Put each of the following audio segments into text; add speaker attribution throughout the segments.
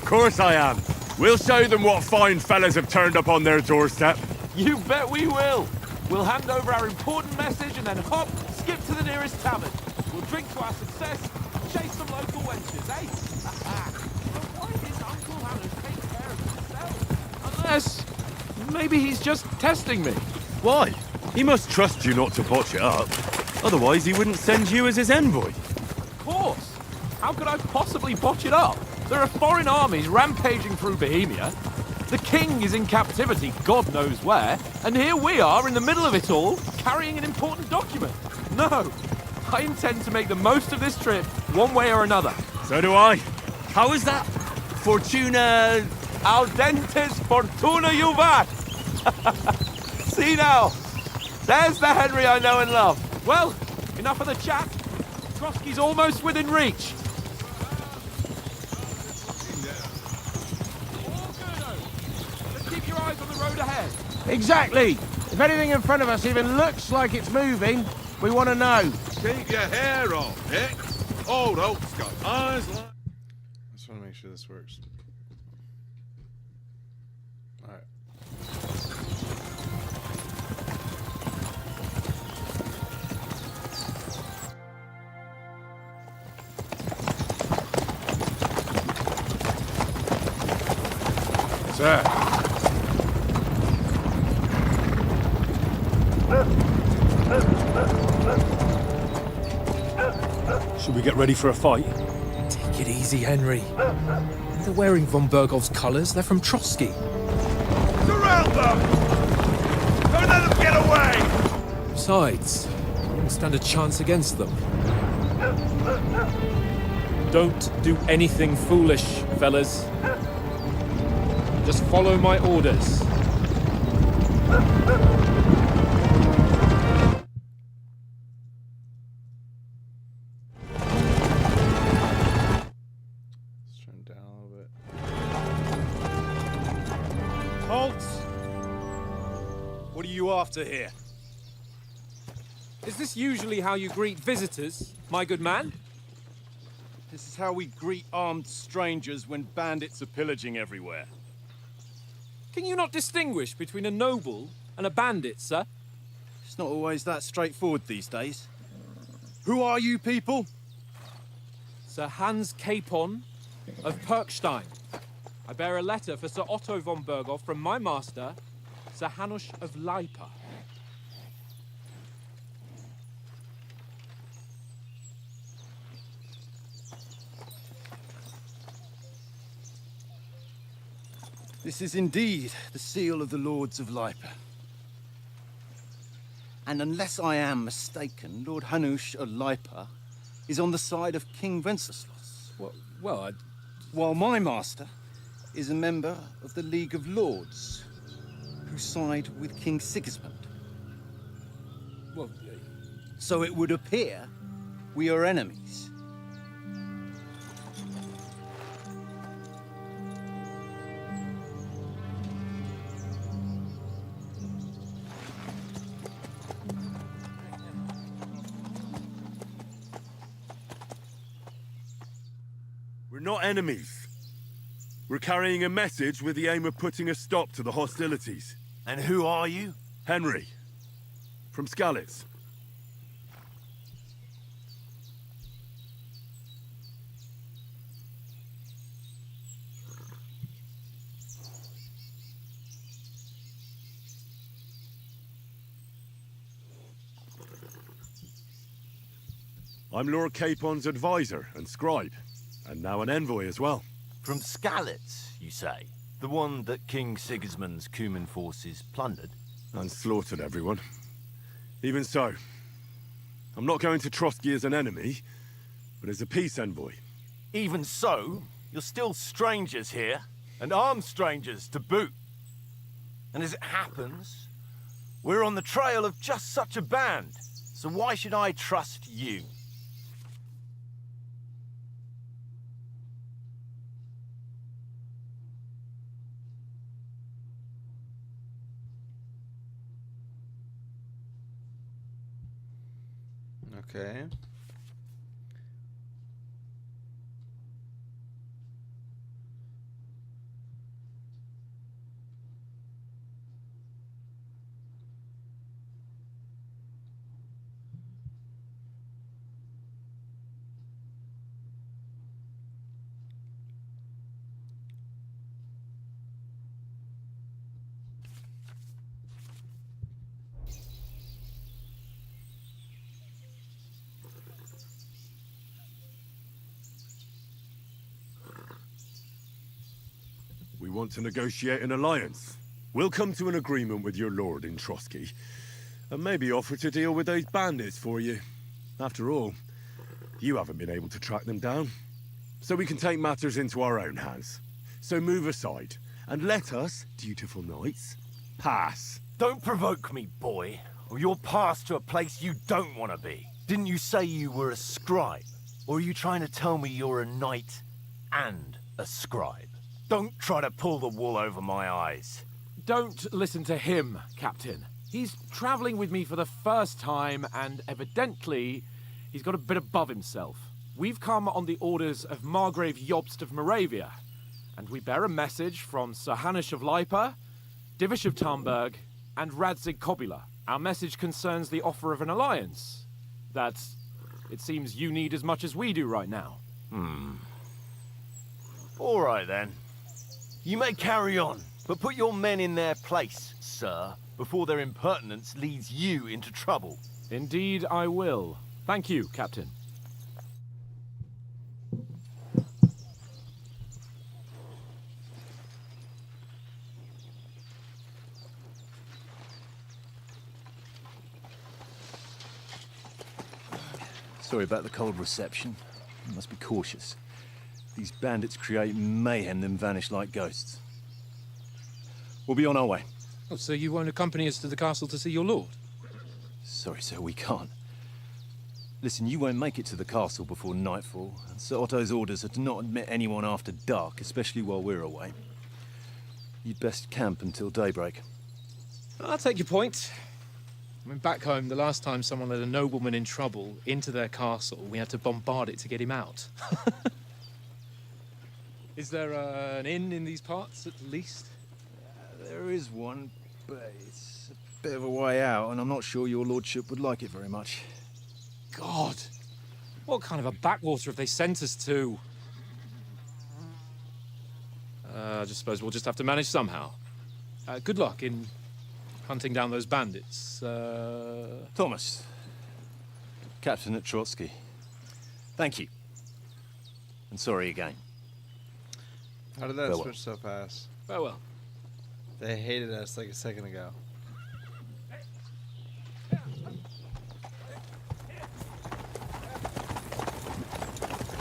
Speaker 1: course I am. We'll show them what fine fellas have turned up on their doorstep.
Speaker 2: You bet we will. We'll hand over our important message and then hop, skip to the nearest tavern. We'll drink to our success, chase some local wenches, eh? But why is Uncle Hannah take care of himself? Unless, maybe he's just testing me.
Speaker 1: Why? He must trust you not to botch it up. Otherwise, he wouldn't send you as his envoy.
Speaker 2: Of course. How could I possibly botch it up? There are foreign armies rampaging through Bohemia. The king is in captivity, God knows where, and here we are in the middle of it all, carrying an important document. No, I intend to make the most of this trip, one way or another.
Speaker 1: So do I. How is that? Fortuna...
Speaker 2: Audentes fortuna juvat! See now, there's the Henry I know and love. Well, enough of the chat. Trotsky's almost within reach. Keep your eyes on the road ahead.
Speaker 3: Exactly. If anything in front of us even looks like it's moving, we want to know.
Speaker 4: Keep your hair on, Nick. Old Oak's got eyes like...
Speaker 5: I just want to make sure this works. Alright. Sir.
Speaker 6: Should we get ready for a fight?
Speaker 7: Take it easy, Henry. They're wearing von Bergov's colours. They're from Trotsky.
Speaker 4: Surround them! Don't let them get away!
Speaker 7: Besides, I won't stand a chance against them.
Speaker 6: Don't do anything foolish, fellas. Just follow my orders.
Speaker 5: Let's turn it down a little bit.
Speaker 8: Halt! What are you after here?
Speaker 7: Is this usually how you greet visitors, my good man?
Speaker 8: This is how we greet armed strangers when bandits are pillaging everywhere.
Speaker 7: Can you not distinguish between a noble and a bandit, sir?
Speaker 8: It's not always that straightforward these days. Who are you people?
Speaker 7: Sir Hans Capon of Perkstein. I bear a letter for Sir Otto von Berghoff from my master, Sir Hanush of Lipa.
Speaker 8: This is indeed the seal of the Lords of Lipa. And unless I am mistaken, Lord Hanush of Lipa is on the side of King Wenceslas.
Speaker 7: Well,
Speaker 8: While my master is a member of the League of Lords, who side with King Sigismund.
Speaker 7: well,
Speaker 8: So it would appear we are enemies.
Speaker 1: We're not enemies. We're carrying a message with the aim of putting a stop to the hostilities.
Speaker 4: And who are you?
Speaker 1: Henry. From Skalitz. I'm Lord Capon's advisor and scribe, and now an envoy as well.
Speaker 9: From Skalitz, you say? The one that King Sigismund's Cuman forces plundered?
Speaker 1: And slaughtered everyone. Even so, I'm not going to Trotsky as an enemy, but as a peace envoy.
Speaker 9: Even so, you're still strangers here, and armed strangers to boot. And as it happens, we're on the trail of just such a band, so why should I trust you?
Speaker 5: Okay.
Speaker 1: want to negotiate an alliance. We'll come to an agreement with your lord in Trotsky, and maybe offer to deal with those bandits for you. After all, you haven't been able to track them down. So we can take matters into our own hands. So move aside, and let us, dutiful knights, pass.
Speaker 9: Don't provoke me, boy, or you'll pass to a place you don't want to be. Didn't you say you were a scribe? Or are you trying to tell me you're a knight and a scribe? Don't try to pull the wool over my eyes.
Speaker 2: Don't listen to him, Captain. He's traveling with me for the first time, and evidently, he's got a bit above himself. We've come on the orders of Margrave Jobst of Moravia, and we bear a message from Sir Hanush of Lipa, Divish of Tarnberg, and Radzig Kobula. Our message concerns the offer of an alliance that it seems you need as much as we do right now.
Speaker 9: All right, then. You may carry on, but put your men in their place, sir, before their impertinence leads you into trouble.
Speaker 2: Indeed, I will. Thank you, Captain.
Speaker 10: Sorry about the cold reception. You must be cautious. These bandits create mayhem, then vanish like ghosts. We'll be on our way.
Speaker 7: Oh, so you won't accompany us to the castle to see your lord?
Speaker 10: Sorry, sir, we can't. Listen, you won't make it to the castle before nightfall. And Sir Otto's orders are to not admit anyone after dark, especially while we're away. You'd best camp until daybreak.
Speaker 7: I'll take your point. I mean, back home, the last time someone let a nobleman in trouble into their castle, we had to bombard it to get him out. Is there an inn in these parts, at least?
Speaker 10: There is one, but it's a bit of a way out, and I'm not sure your lordship would like it very much.
Speaker 7: God! What kind of a backwater have they sent us to? I just suppose we'll just have to manage somehow. Good luck in hunting down those bandits.
Speaker 10: Thomas, captain at Trotsky. Thank you. And sorry again.
Speaker 5: How did that
Speaker 10: Farewell.
Speaker 5: switch so fast?
Speaker 7: Farewell.
Speaker 5: They hated us like a second ago.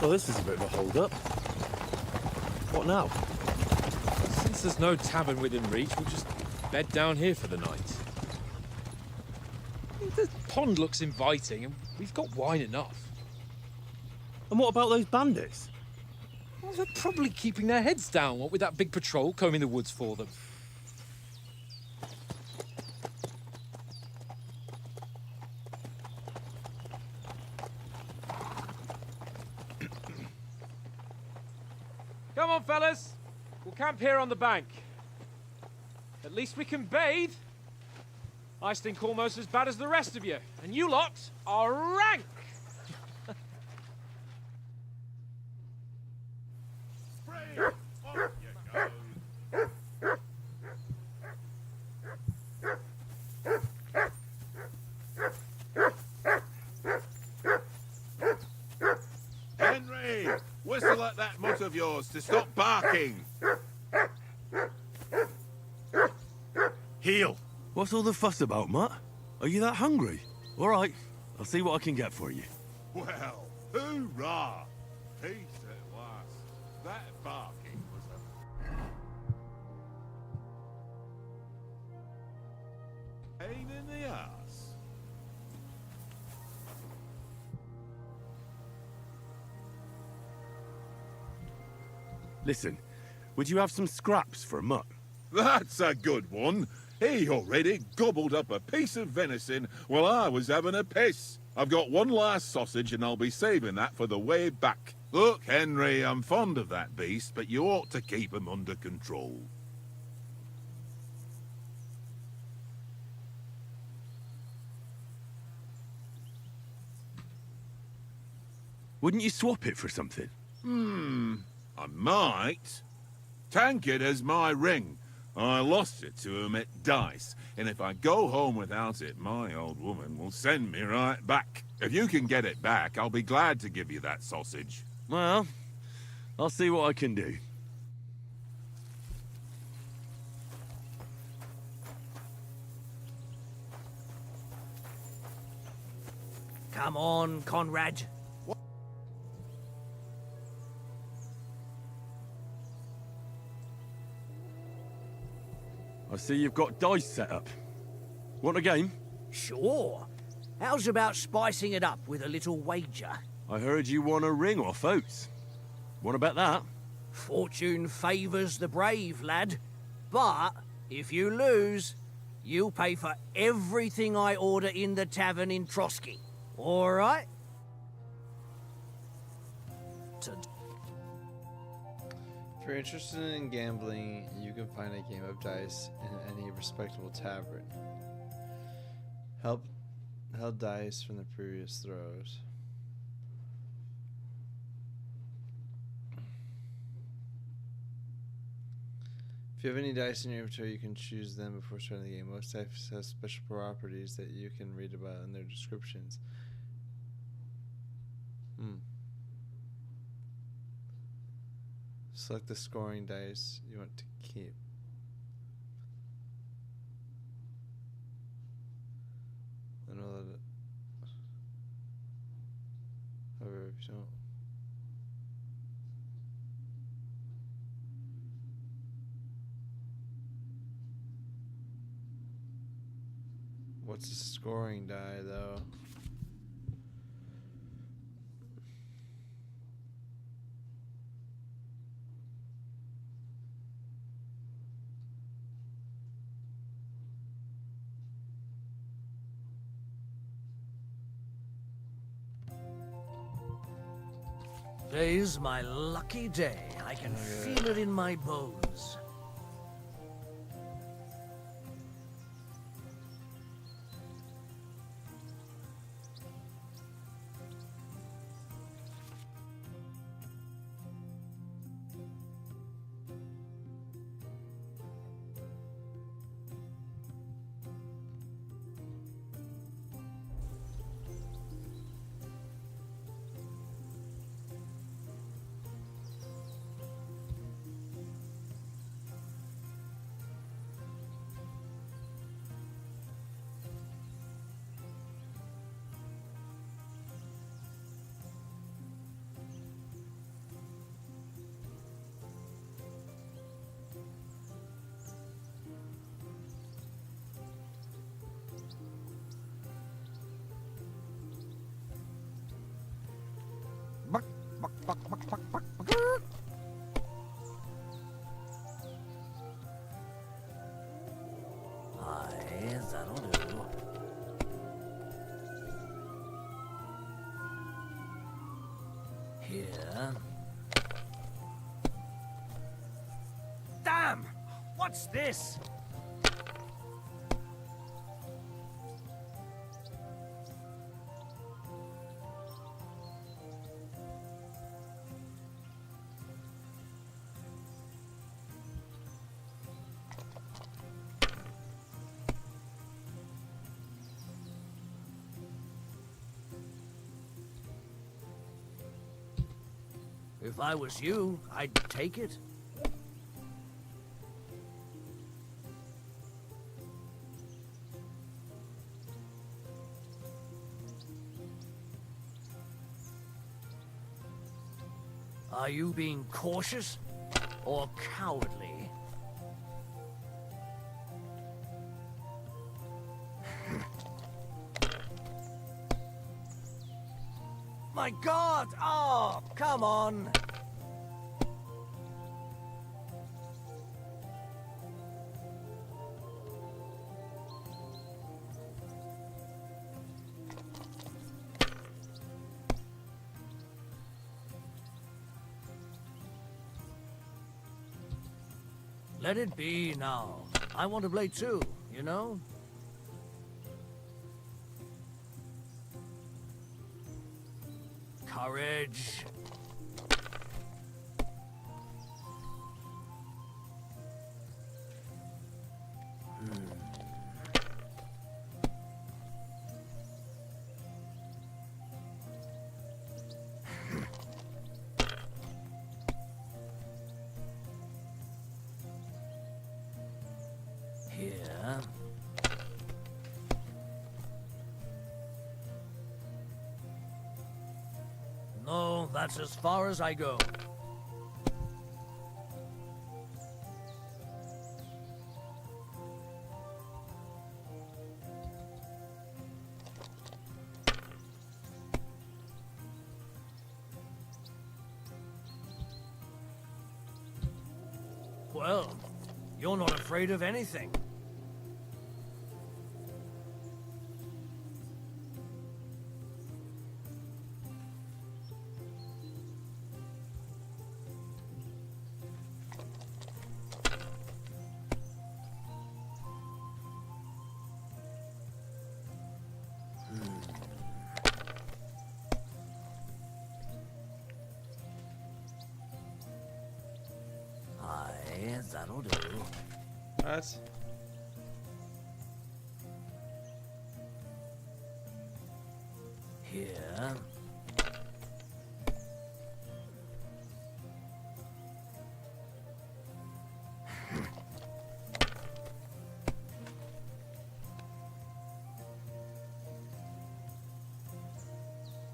Speaker 10: Well, this is a bit of a hold-up. What now?
Speaker 7: Since there's no tavern within reach, we'll just bed down here for the night. The pond looks inviting, and we've got wine enough.
Speaker 10: And what about those bandits?
Speaker 7: Well, they're probably keeping their heads down, what with that big patrol combing the woods for them. Come on, fellas. We'll camp here on the bank. At least we can bathe. I stink almost as bad as the rest of you. And you lot are rank!
Speaker 4: Spring! Off you go! Henry! Whistle at that mutt of yours to stop barking!
Speaker 1: Heel! What's all the fuss about, Mutt? Are you that hungry? All right, I'll see what I can get for you.
Speaker 4: Well, hoorah! Peace at last. That barking was a pain in the ass.
Speaker 1: Listen, would you have some scraps for a Mutt?
Speaker 4: That's a good one. He already gobbled up a piece of venison while I was having a piss. I've got one last sausage and I'll be saving that for the way back. Look, Henry, I'm fond of that beast, but you ought to keep him under control.
Speaker 1: Wouldn't you swap it for something?
Speaker 4: I might. Tankard has my ring. I lost it to him at dice, and if I go home without it, my old woman will send me right back. If you can get it back, I'll be glad to give you that sausage.
Speaker 1: Well, I'll see what I can do.
Speaker 11: Come on, Conrad.
Speaker 1: I see you've got dice set up. Want a game?
Speaker 11: Sure. How's about spicing it up with a little wager?
Speaker 1: I heard you won a ring off Oates. Want to bet that?
Speaker 11: Fortune favours the brave, lad. But if you lose, you'll pay for everything I order in the tavern in Trotsky. All right?
Speaker 5: If you're interested in gambling, you can find a game of dice in any respectable tavern. Held dice from the previous throws. If you have any dice in your inventory, you can choose them before starting the game. Most dice have special properties that you can read about in their descriptions. Select the scoring dice you want to keep. And I'll let it. However, if you don't. What's a scoring die, though?
Speaker 11: Today's my lucky day. I can feel it in my bones. Aye, that'll do. Here. Damn! What's this? If I was you, I'd take it. Are you being cautious or cowardly? My God! Oh, come on! Let it be now. I want to play too, you know? Courage. Here. That's as far as I go. Well, you're not afraid of anything. Aye, that'll do.
Speaker 5: What?
Speaker 11: Here.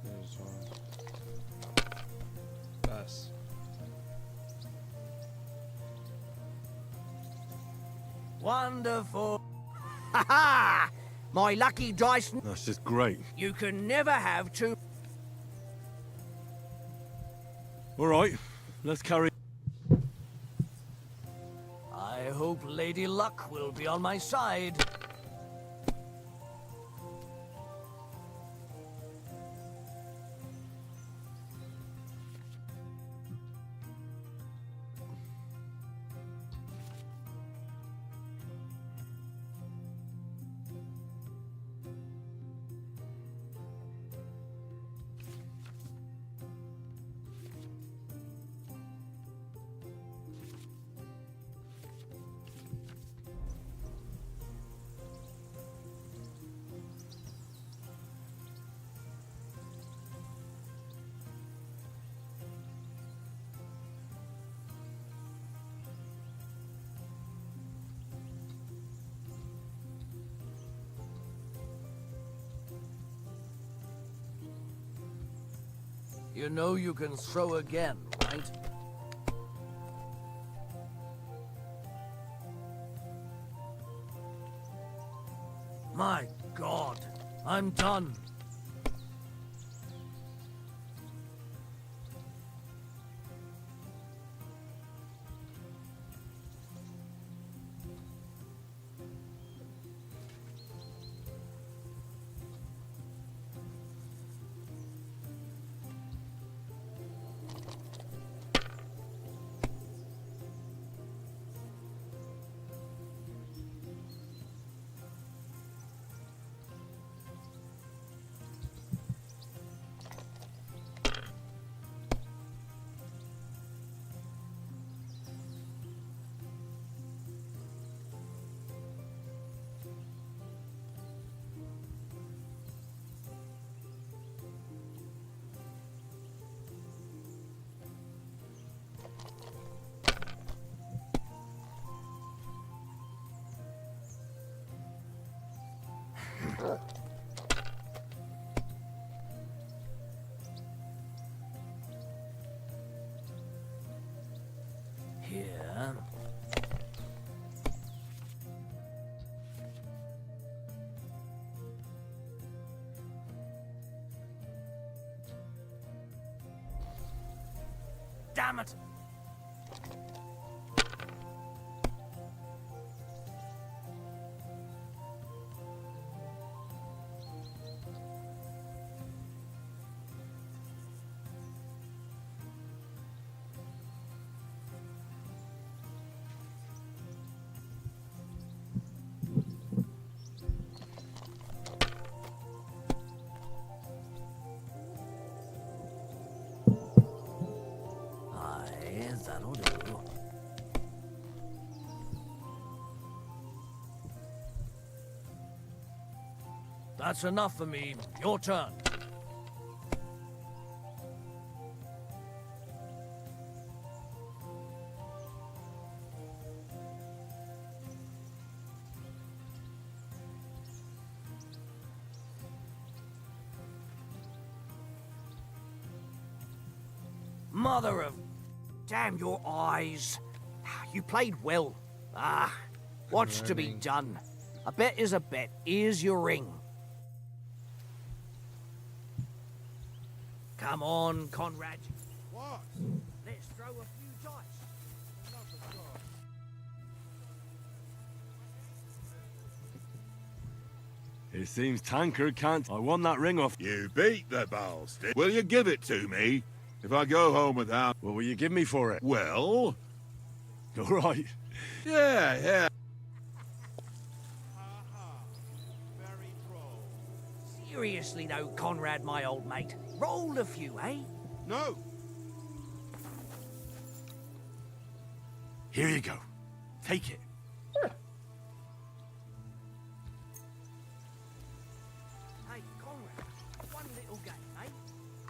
Speaker 5: There's one. Bus.
Speaker 11: Wonderful. Ha ha! My lucky dice.
Speaker 1: That's just great.
Speaker 11: You can never have two.
Speaker 1: All right, let's carry.
Speaker 11: I hope Lady Luck will be on my side. You know you can throw again, right? My God, I'm done. Here. Damn it! Aye, that'll do. That's enough for me. Your turn. Mother of... Damn your eyes. You played well. Ah, what's to be done? A bet is a bet. Here's your ring. Come on, Conrad.
Speaker 3: What?
Speaker 11: Let's throw a few dice.
Speaker 1: It seems Tankard can't... I won that ring off...
Speaker 4: You beat the bastard. Will you give it to me? If I go home without...
Speaker 1: What will you give me for it?
Speaker 4: Well...
Speaker 1: All right.
Speaker 4: Yeah.
Speaker 11: Seriously though, Conrad, my old mate. Roll a few, eh?
Speaker 3: No.
Speaker 1: Here you go. Take it.
Speaker 11: Hey, Conrad, one little game, eh?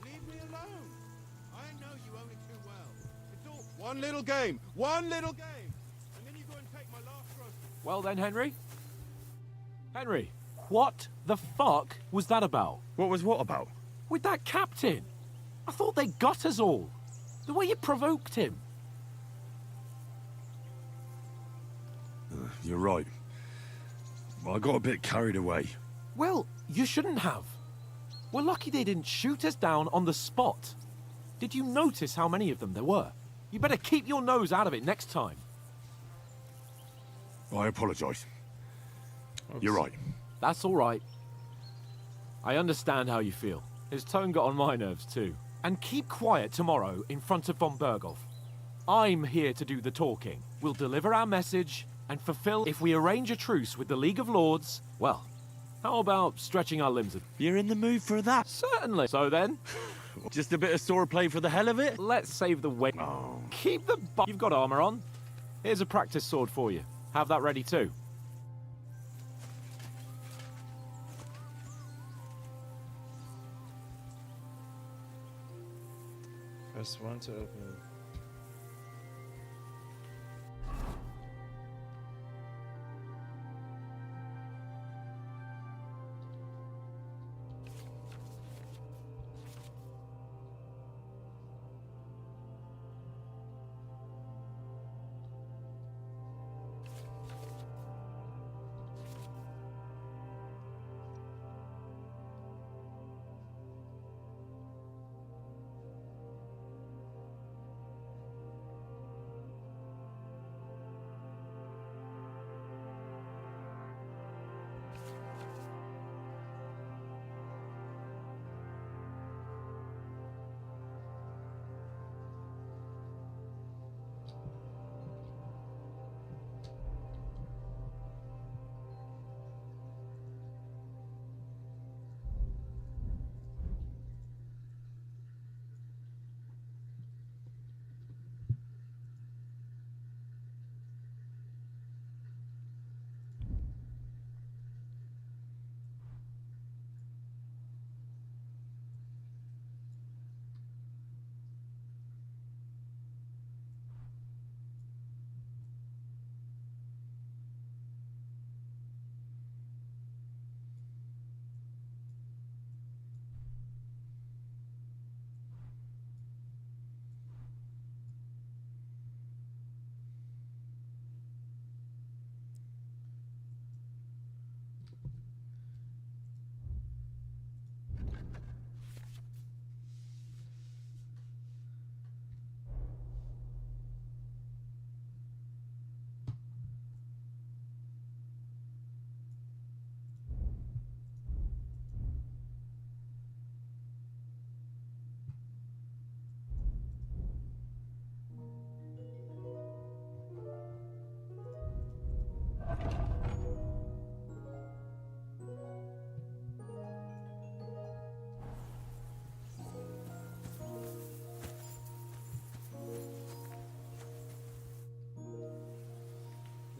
Speaker 3: Leave me alone. I know you only too well. It's all one little game. One little game. And then you go and take my last grocery.
Speaker 2: Well then, Henry? Henry, what the fuck was that about?
Speaker 1: What was what about?
Speaker 2: With that captain? I thought they got us all. The way you provoked him.
Speaker 1: You're right. I got a bit carried away.
Speaker 2: Well, you shouldn't have. We're lucky they didn't shoot us down on the spot. Did you notice how many of them there were? You better keep your nose out of it next time.
Speaker 1: I apologise. You're right.
Speaker 2: That's all right. I understand how you feel. His tone got on my nerves too. And keep quiet tomorrow in front of von Berghoff. I'm here to do the talking. We'll deliver our message and fulfill. If we arrange a truce with the League of Lords, well, how about stretching our limbs?
Speaker 1: You're in the mood for that?
Speaker 2: Certainly. So then,
Speaker 1: Just a bit of swordplay for the hell of it?
Speaker 2: let's save the weight.
Speaker 1: Oh.
Speaker 2: Keep the You've got armor on. Here's a practice sword for you. Have that ready too.
Speaker 5: Press 1 to open it.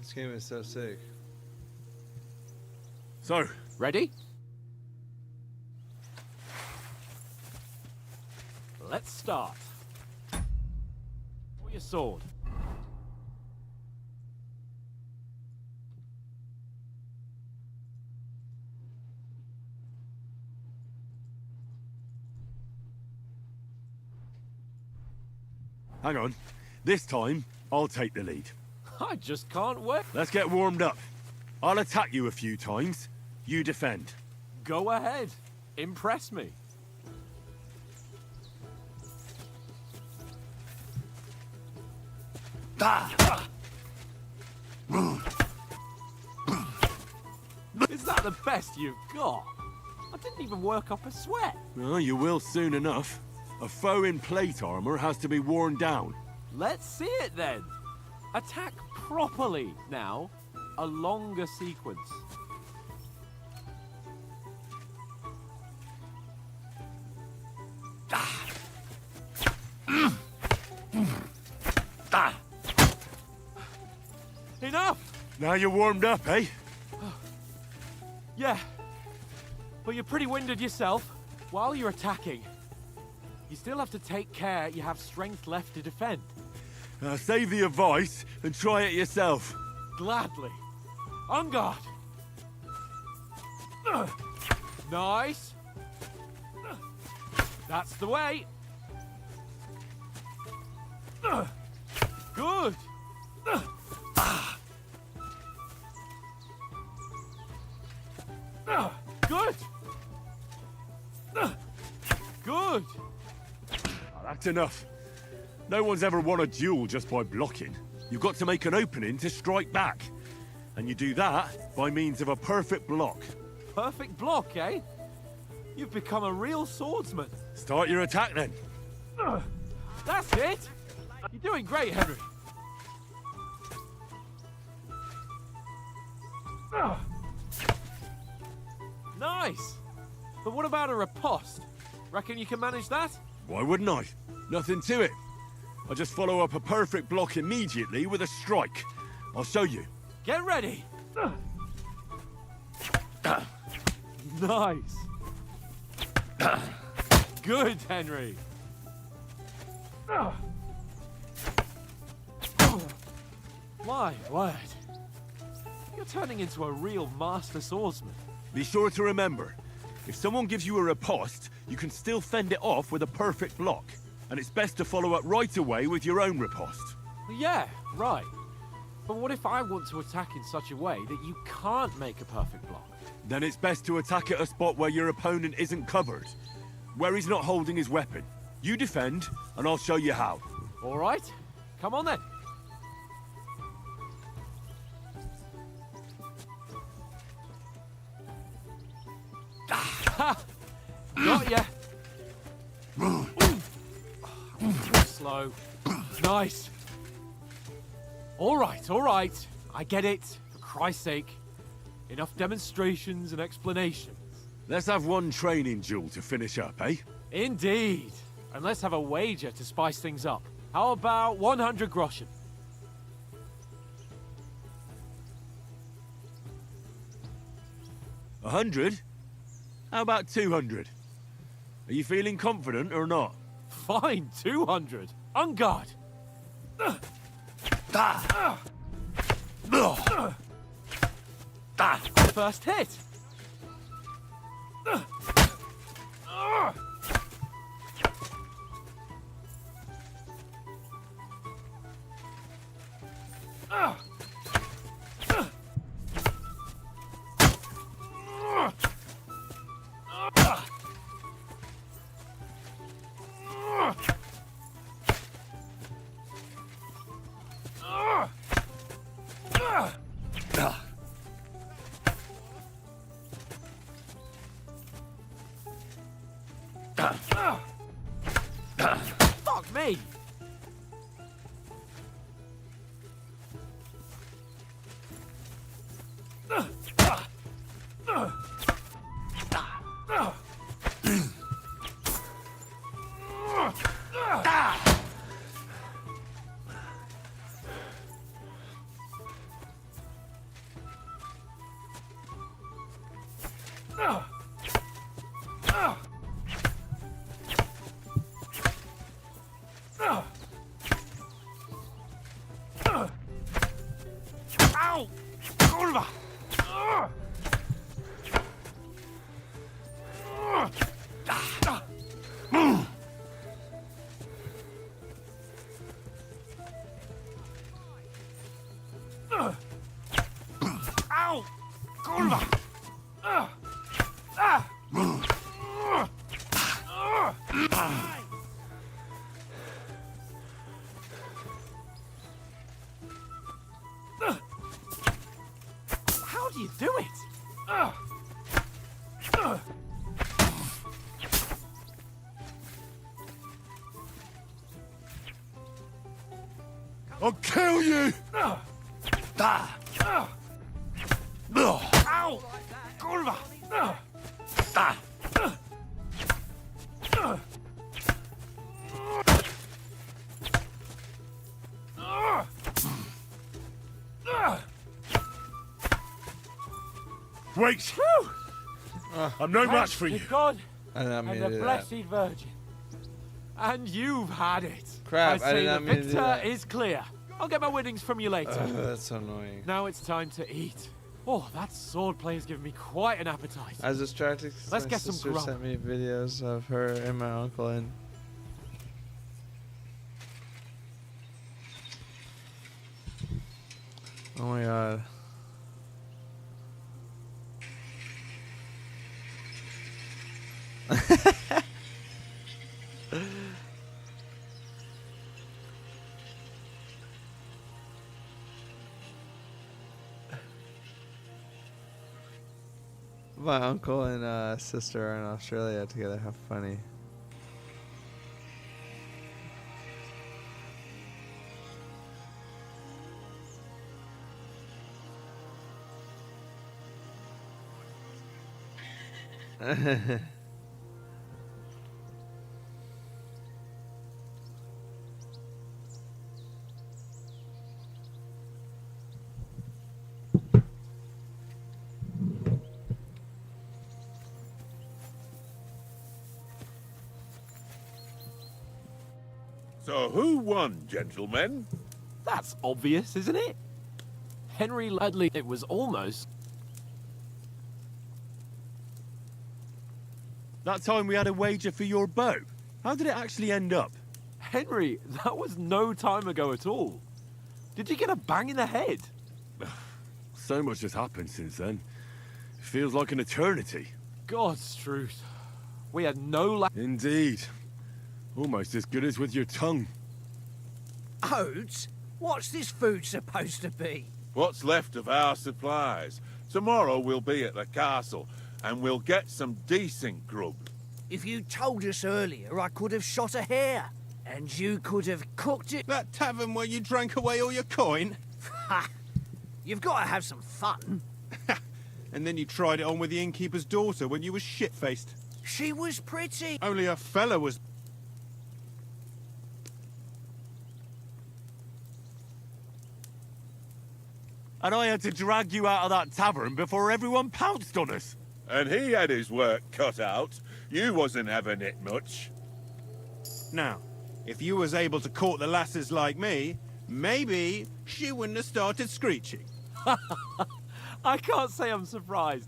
Speaker 5: This game is so sick.
Speaker 1: So,
Speaker 2: Ready? Let's start. Draw your sword.
Speaker 1: Hang on. This time, I'll take the lead.
Speaker 2: I just can't wait.
Speaker 1: Let's get warmed up. I'll attack you a few times. You defend.
Speaker 2: Go ahead. Impress me. Is that the best you've got? I didn't even work up a sweat.
Speaker 1: Well, you will soon enough. A foe in plate armor has to be worn down.
Speaker 2: Let's see it then. Attack properly now. A longer sequence. Enough!
Speaker 1: Now you're warmed up, eh?
Speaker 2: Yeah. But you're pretty winded yourself. While you're attacking, you still have to take care you have strength left to defend.
Speaker 1: Save the advice and try it yourself.
Speaker 2: Gladly. On guard. Nice. That's the way. Good. Good. Good.
Speaker 1: That's enough. No one's ever won a duel just by blocking. You've got to make an opening to strike back. And you do that by means of a perfect block.
Speaker 2: Perfect block, eh? You've become a real swordsman.
Speaker 1: Start your attack then.
Speaker 2: That's it. You're doing great, Henry. Nice. But what about a riposte? Reckon you can manage that?
Speaker 1: Why wouldn't I? Nothing to it. I just follow up a perfect block immediately with a strike. I'll show you.
Speaker 2: Get ready. Nice. Good, Henry. My word. You're turning into a real master swordsman.
Speaker 1: Be sure to remember, if someone gives you a riposte, you can still fend it off with a perfect block. And it's best to follow up right away with your own riposte.
Speaker 2: Yeah, right. But what if I want to attack in such a way that you can't make a perfect block?
Speaker 1: Then it's best to attack at a spot where your opponent isn't covered. Where he's not holding his weapon. You defend, and I'll show you how.
Speaker 2: All right. Come on then. Got ya. Too slow. Nice. All right. I get it. For Christ's sake. Enough demonstrations and explanations.
Speaker 1: Let's have one training duel to finish up, eh?
Speaker 2: Indeed. And let's have a wager to spice things up. How about 100 groschen?
Speaker 1: A 100? How about 200? Are you feeling confident or not?
Speaker 2: Fine, 200. On guard. First hit. Fuck me! Ow! Kurwa!
Speaker 9: Ow! Kurwa! How do you do it?
Speaker 1: I'll kill you!
Speaker 9: Ow! Kurwa!
Speaker 1: Wait! I'm no match for you.
Speaker 2: To God
Speaker 5: I did not mean
Speaker 2: and
Speaker 5: to
Speaker 2: the
Speaker 5: do that.
Speaker 2: Blessed Virgin. And you've had it.
Speaker 5: Crap, I
Speaker 2: I say
Speaker 5: did
Speaker 2: the
Speaker 5: not mean to do
Speaker 2: victor
Speaker 5: that.
Speaker 2: is clear. I'll get my winnings from you later.
Speaker 5: That's so annoying.
Speaker 2: Now it's time to eat. Oh, that swordplay has given me quite an appetite.
Speaker 5: I was distracted 'cause
Speaker 2: Let's
Speaker 5: my
Speaker 2: get some
Speaker 5: sister
Speaker 2: grub.
Speaker 5: sent me videos of her and my uncle and oh my god. My uncle and sister are in Australia together. How funny.
Speaker 4: So who won, gentlemen?
Speaker 2: That's obvious, isn't it? Henry Ledley. It was almost.
Speaker 1: That time we had a wager for your bow. How did it actually end up?
Speaker 2: Henry, that was no time ago at all. Did you get a bang in the head?
Speaker 1: So much has happened since then. It feels like an eternity.
Speaker 2: God's truth. We had no
Speaker 1: Indeed. Almost as good as with your tongue.
Speaker 11: Oats? What's this food supposed to be?
Speaker 4: What's left of our supplies? Tomorrow we'll be at the castle, and we'll get some decent grub.
Speaker 11: If you told us earlier, I could have shot a hare. And you could have cooked it.
Speaker 3: That tavern where you drank away all your coin?
Speaker 11: Ha! You've got to have some fun.
Speaker 3: And then you tried it on with the innkeeper's daughter when you was shit-faced.
Speaker 11: She was pretty.
Speaker 3: Only a fella was...
Speaker 1: And I had to drag you out of that tavern before everyone pounced on us.
Speaker 4: And he had his work cut out. You wasn't having it much.
Speaker 3: Now, if you was able to court the lasses like me, maybe she wouldn't have started screeching.
Speaker 2: I can't say I'm surprised.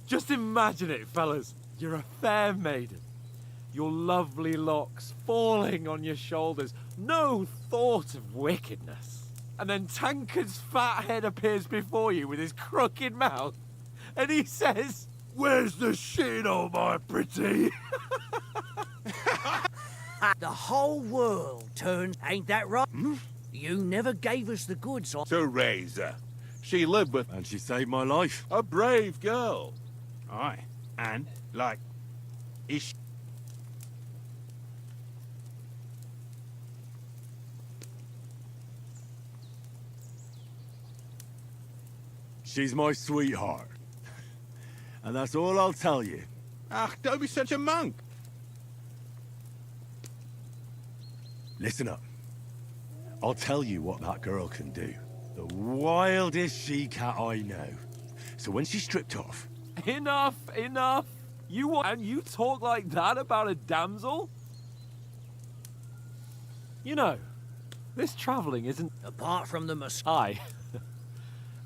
Speaker 2: Just imagine it, fellas. You're a fair maiden. Your lovely locks falling on your shoulders. No thought of wickedness. And then Tankard's fat head appears before you with his crooked mouth. And he says, "Where's the shit, oh my pretty?"
Speaker 11: The whole world turned, ain't that right? You never gave us the goods on...
Speaker 4: To raise her. She lived with
Speaker 1: And she saved my life.
Speaker 4: a brave girl.
Speaker 3: Aye. And, like, is she...
Speaker 1: She's my sweetheart. And that's all I'll tell you.
Speaker 3: Ah, don't be such a monk.
Speaker 1: Listen up. I'll tell you what that girl can do. The wildest she-cat I know. So when she's stripped off...
Speaker 2: Enough, enough. You want... And you talk like that about a damsel? You know, this travelling isn't...
Speaker 11: Apart from the mos...
Speaker 2: Aye.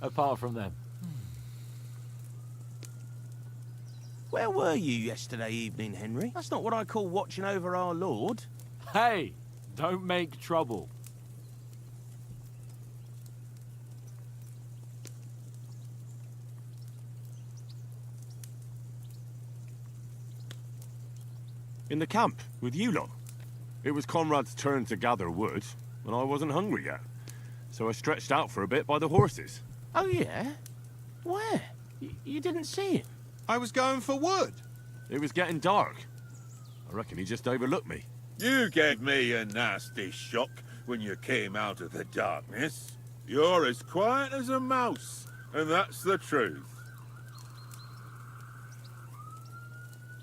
Speaker 2: Apart from them.
Speaker 12: Where were you yesterday evening, Henry? That's not what I call watching over our lord.
Speaker 2: Hey, don't make trouble.
Speaker 1: In the camp, with you lot. It was Conrad's turn to gather wood, and I wasn't hungry yet. So I stretched out for a bit by the horses.
Speaker 12: Oh, yeah? Where? You didn't see him?
Speaker 3: I was going for wood.
Speaker 1: It was getting dark. I reckon he just overlooked me.
Speaker 4: You gave me a nasty shock when you came out of the darkness. You're as quiet as a mouse, and that's the truth.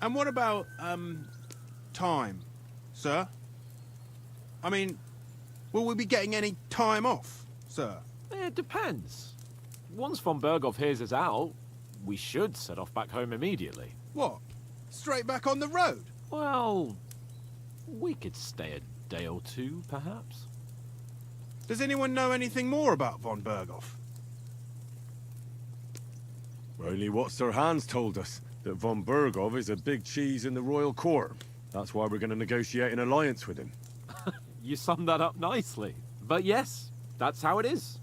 Speaker 3: And what about, time, sir? I mean, will we be getting any time off, sir?
Speaker 2: It depends. Once von Berghoff hears us out, we should set off back home immediately.
Speaker 3: What? Straight back on the road?
Speaker 2: Well, we could stay a day or two, perhaps.
Speaker 3: Does anyone know anything more about von Berghoff?
Speaker 1: Only what Sir Hans told us, that von Berghoff is a big cheese in the royal court. That's why we're going to negotiate an alliance with him.
Speaker 2: You summed that up nicely. But yes, that's how it is.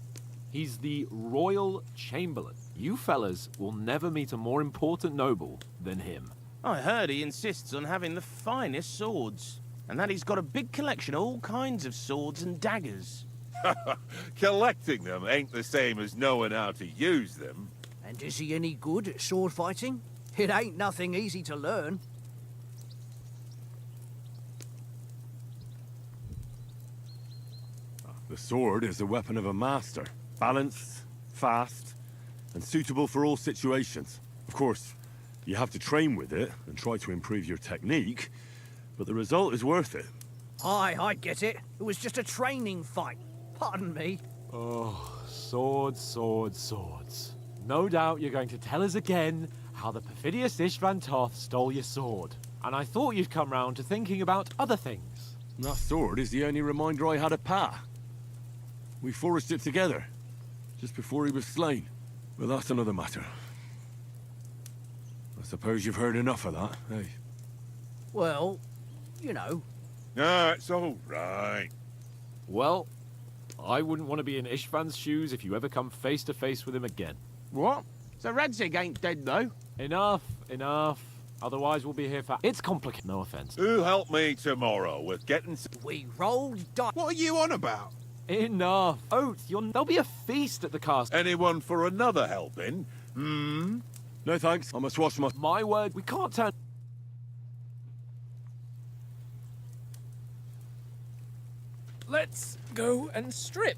Speaker 2: He's the Royal Chamberlain. You fellas will never meet a more important noble than him.
Speaker 12: I heard he insists on having the finest swords, and that he's got a big collection of all kinds of swords and daggers.
Speaker 4: Collecting them ain't the same as knowing how to use them.
Speaker 11: And is he any good at sword fighting? It ain't nothing easy to learn.
Speaker 1: The sword is the weapon of a master. Balanced, fast, and suitable for all situations. Of course, you have to train with it and try to improve your technique, but the result is worth it.
Speaker 11: Aye, I get it. It was just a training fight. Pardon me.
Speaker 2: Oh, swords, swords, swords. No doubt you're going to tell us again how the perfidious Istvan Toth stole your sword. And I thought you'd come round to thinking about other things.
Speaker 1: That sword is the only reminder I had of Pa. We forged it together, just before he was slain. But that's another matter. I suppose you've heard enough of that, eh?
Speaker 11: Well, you know.
Speaker 4: No, it's all right.
Speaker 2: Well, I wouldn't want to be in Istvan's shoes if you ever come face to face with him again.
Speaker 12: What? So Radzig ain't dead, though?
Speaker 2: Enough, enough. Otherwise we'll be here for... It's complicated, no offense.
Speaker 4: Who'll help me tomorrow with getting...
Speaker 11: We rolled dice.
Speaker 3: What are you on about?
Speaker 2: Enough. Oath, there'll be a feast at the castle.
Speaker 4: Anyone for another helping? Hmm?
Speaker 1: No thanks, I must wash my...
Speaker 2: My word, we can't turn...
Speaker 7: Let's go and strip,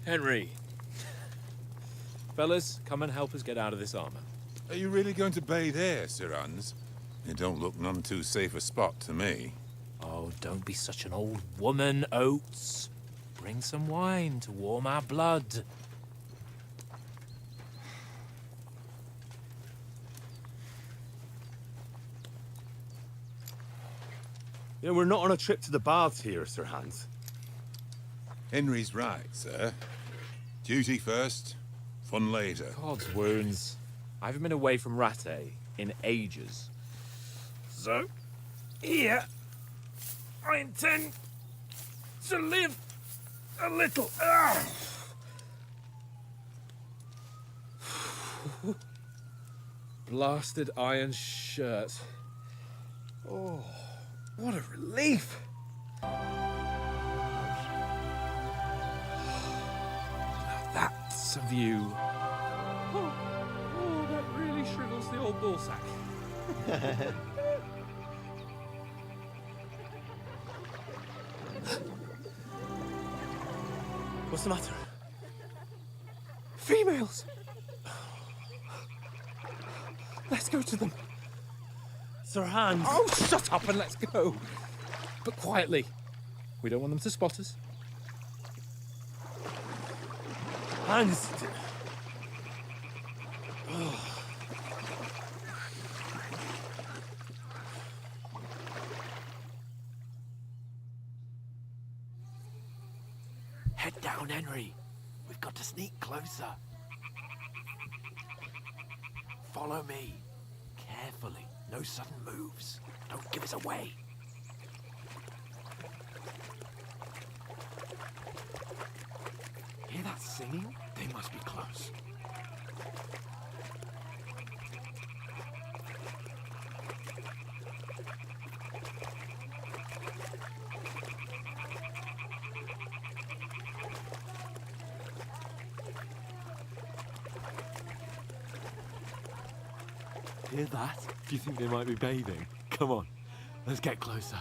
Speaker 7: Henry. Fellas, come and help us get out of this armor.
Speaker 13: Are you really going to bathe here, Sir Hans? It don't look none too safe a spot to me.
Speaker 7: Oh, don't be such an old woman, Oates. Bring some wine to warm our blood.
Speaker 1: You know, we're not on a trip to the baths here, Sir Hans.
Speaker 13: Henry's right, sir. Duty first, fun later.
Speaker 7: God's wounds. I haven't been away from Rattay in ages. So, here, I intend to live a little. Blasted iron shirt. Oh, what a relief. That's a view. Oh, that really shrivels the old ballsack.
Speaker 2: What's the matter?
Speaker 7: Females! Let's go to them.
Speaker 2: Sir Hans.
Speaker 7: Oh, shut up and let's go. But quietly. We don't want them to spot us.
Speaker 2: Hans. Head down, Henry. We've got to sneak closer. Follow me. Carefully. No sudden moves. Don't give us away. Hear that singing? They must be close. hear that? Do you think they might be bathing? Come on, let's get closer.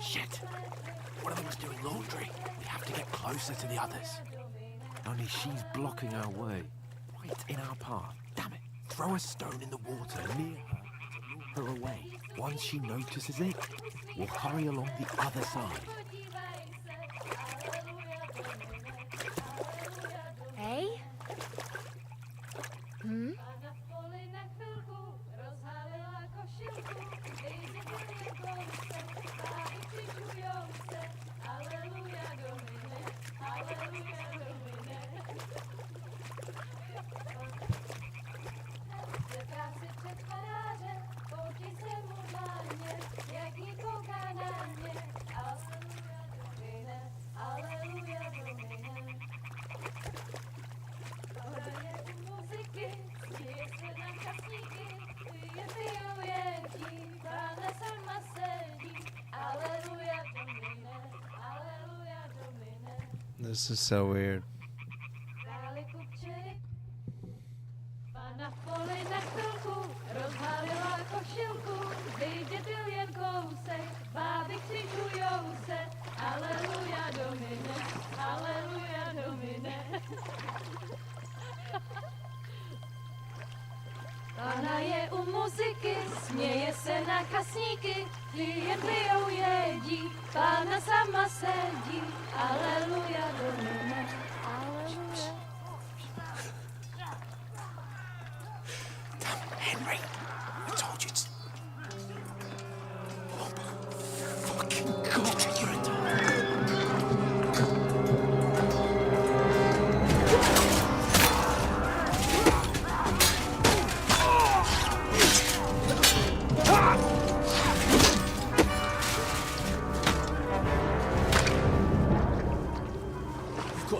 Speaker 2: Shit! One of them's doing laundry. We have to get closer to the others. Only she's blocking our way. Right in our path. Damn it. Throw a stone in the water near her to lure her away. Once she notices it, we'll hurry along the other side.
Speaker 14: Hey? Hmm?
Speaker 5: This is so weird.
Speaker 15: Pána je u muziky, směje se na kasníky, pijou jedí, Pána sama sedí, aleluja domine, aleluja.
Speaker 2: Damn it, Henry! I told you it's... Oh, fucking God, you're a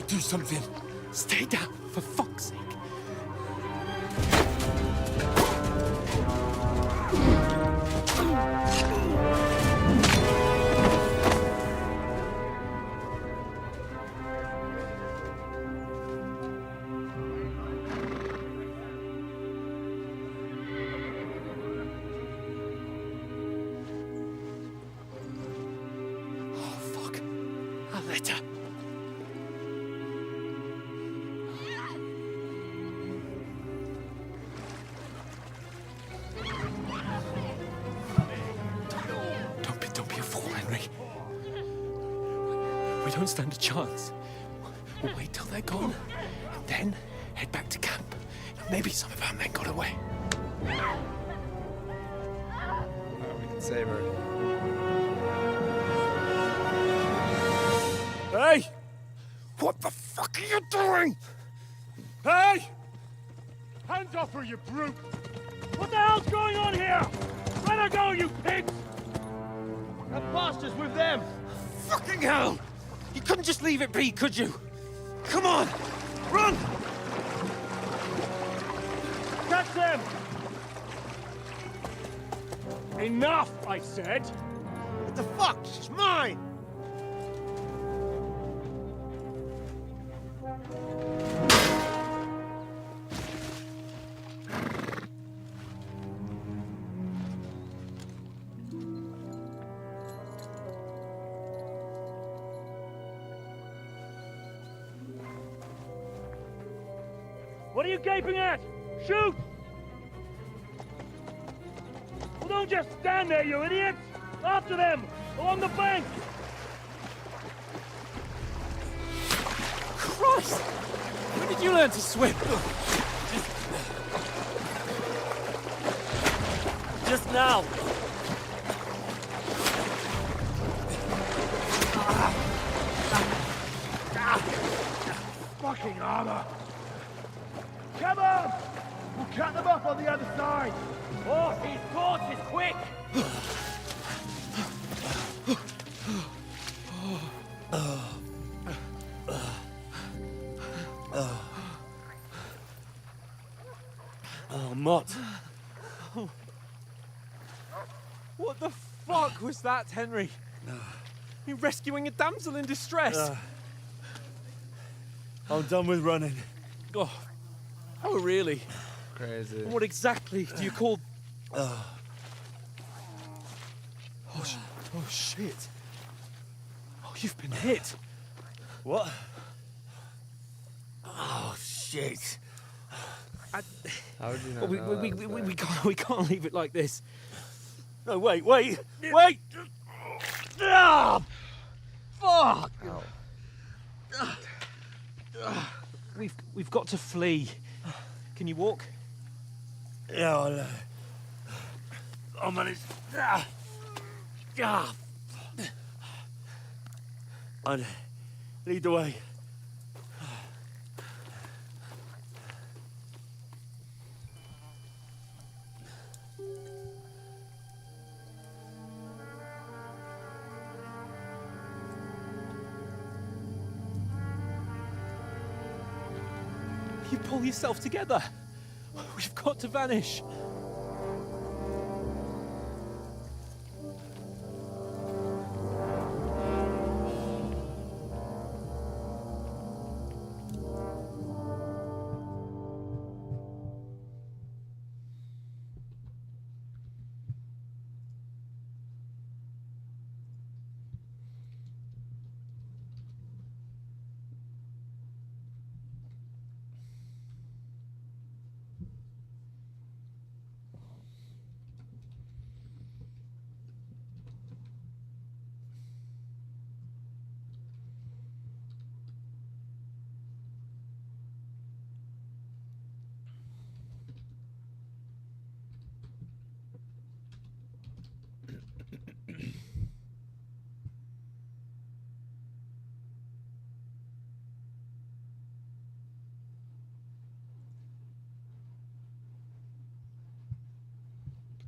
Speaker 2: do something. Stay down, for fuck's sake. Oh, fuck. A letter. We don't stand a chance. We'll wait till they're gone, and then head back to camp. Maybe some of our men got away.
Speaker 5: We can save her.
Speaker 1: Hey! What the fuck are you doing? Hey! Hands off her, you brute! What the hell's going on here? Let her go, you pigs!
Speaker 12: That bastard's with them!
Speaker 2: Fucking hell! You couldn't just leave it be, could you? Come on! Run!
Speaker 1: Catch them! Enough, I said!
Speaker 12: What the fuck? She's mine!
Speaker 1: What are you gaping at? Shoot! Well, don't just stand there, you idiots! After them! Along the bank!
Speaker 2: Christ! When did you learn to swim?
Speaker 12: Just now!
Speaker 1: Fucking armor! Come on! We'll cut them off on the other side!
Speaker 12: Oh, these torches, quick!
Speaker 7: Mott.
Speaker 6: What the fuck was that, Henry? You rescuing a damsel in distress?
Speaker 7: I'm done with running.
Speaker 6: Oh, oh really?
Speaker 5: Crazy.
Speaker 6: And what exactly do you call... Oh, oh shit. Oh, you've been hit.
Speaker 7: What? Oh, shit.
Speaker 5: How would you not know that was
Speaker 6: We can't leave it like this.
Speaker 7: No, wait! Ah! Fuck!
Speaker 6: We've got to flee. Can you walk?
Speaker 7: Yeah, I'll manage. I'd lead the way.
Speaker 6: You pull yourself together. We've got to vanish.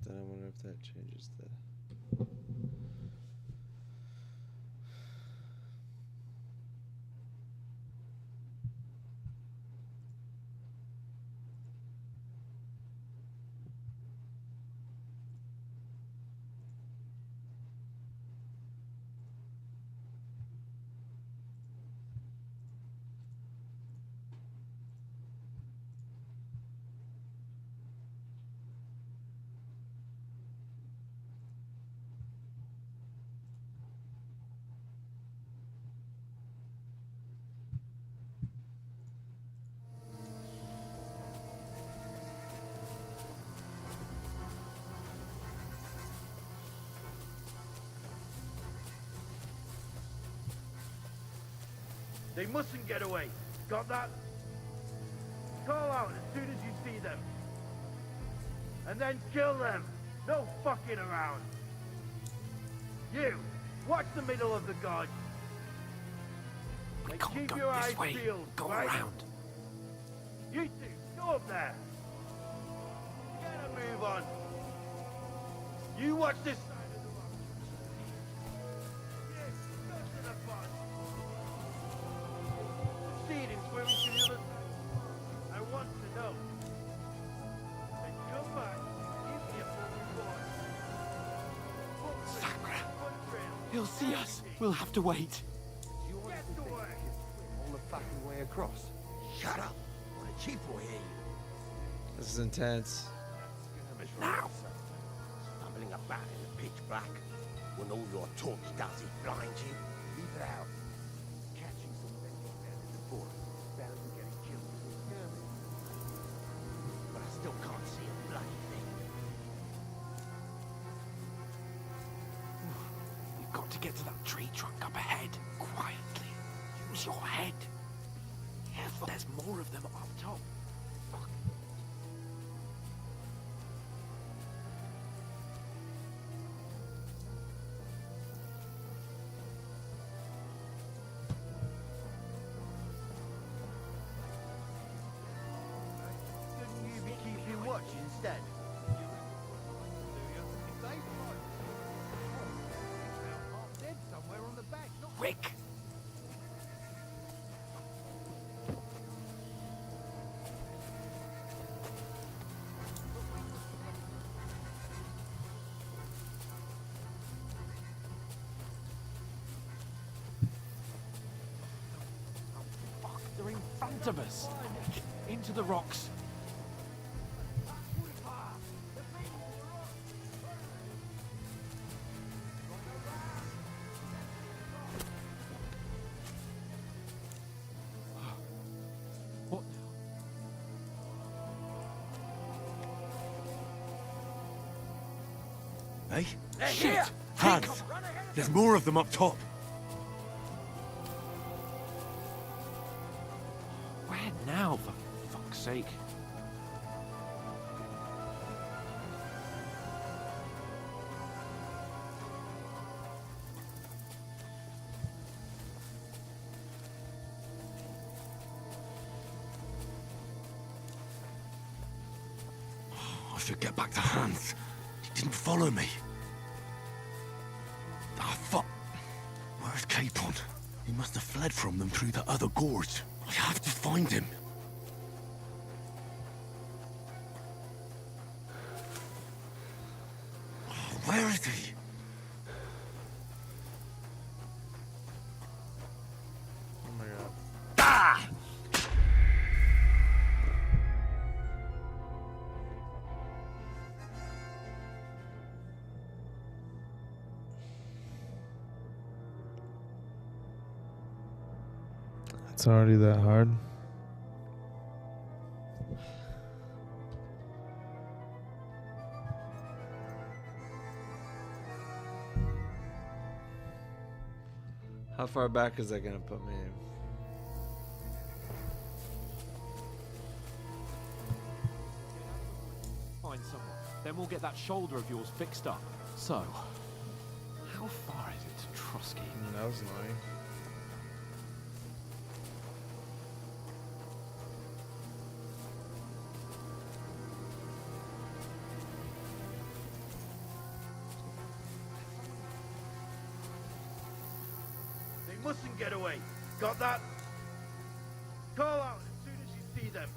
Speaker 5: Then I wonder if that changes the...
Speaker 9: They mustn't get away. Got that? Call out as soon as you see them. And then kill them. No fucking around. You, watch the middle of the guard. And keep your eyes peeled.
Speaker 2: Go
Speaker 9: right?
Speaker 2: around.
Speaker 9: You two, go up there. Get a move on. You watch this side of the road. Yes, go to the front. Succeed in swimming to the other side. I want to know. And come back. Give me a full report.
Speaker 2: Sacra. He'll see us. We'll have to wait.
Speaker 9: Get away.
Speaker 14: All the fucking way across. Shut up, or the chief will hear you.
Speaker 5: This is intense.
Speaker 14: Now! Stumbling about in the pitch black, when all your talk does is blind you, leave it out. Catching some vendors down in the forest, better than getting killed in the skirmish. But I still can't see a bloody thing.
Speaker 2: We've got to get to that tree trunk up ahead. Quietly. Use your head. Careful. There's more of them up top. Fuck.
Speaker 9: Couldn't you be keeping watch instead?
Speaker 2: Rick! front of us. Into the rocks. What
Speaker 1: Hey?
Speaker 2: Shit!
Speaker 1: Hans! There's more of them up top.
Speaker 2: Where now, for fuck's sake?
Speaker 1: I should get back to Hans. He didn't follow me. Ah, fuck. Where's Capon? He must have fled from them through the other gorge. I have to find him. Where is he?
Speaker 5: Oh my god.
Speaker 1: Ah!
Speaker 5: It's already that hard. How far back is that gonna put me?
Speaker 2: Find someone. Then we'll get that shoulder of yours fixed up. So, how far is it to Trusky?
Speaker 5: That was annoying.
Speaker 9: They mustn't get away. Got that? Call out as soon as you see them.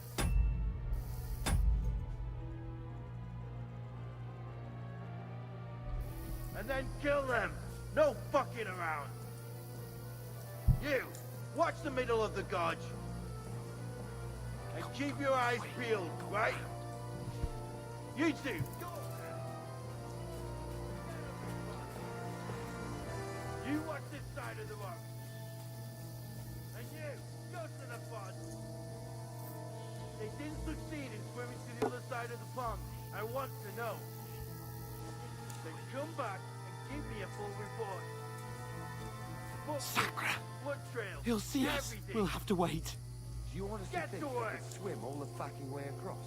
Speaker 9: And then kill them. No fucking around. You, watch the middle of the gorge. And keep your eyes peeled, right? You two. You watch this side of the rock. And you, go to the pond. They didn't succeed in swimming to the other side of the pond. I want to know. Then come back and give me a full report.
Speaker 2: Sacra!
Speaker 9: Blood trail.
Speaker 2: He'll see us.
Speaker 9: Everything.
Speaker 2: We'll have to wait.
Speaker 14: Do you honestly
Speaker 9: Get
Speaker 14: think
Speaker 9: to
Speaker 14: you
Speaker 9: work.
Speaker 14: could swim all the fucking way across?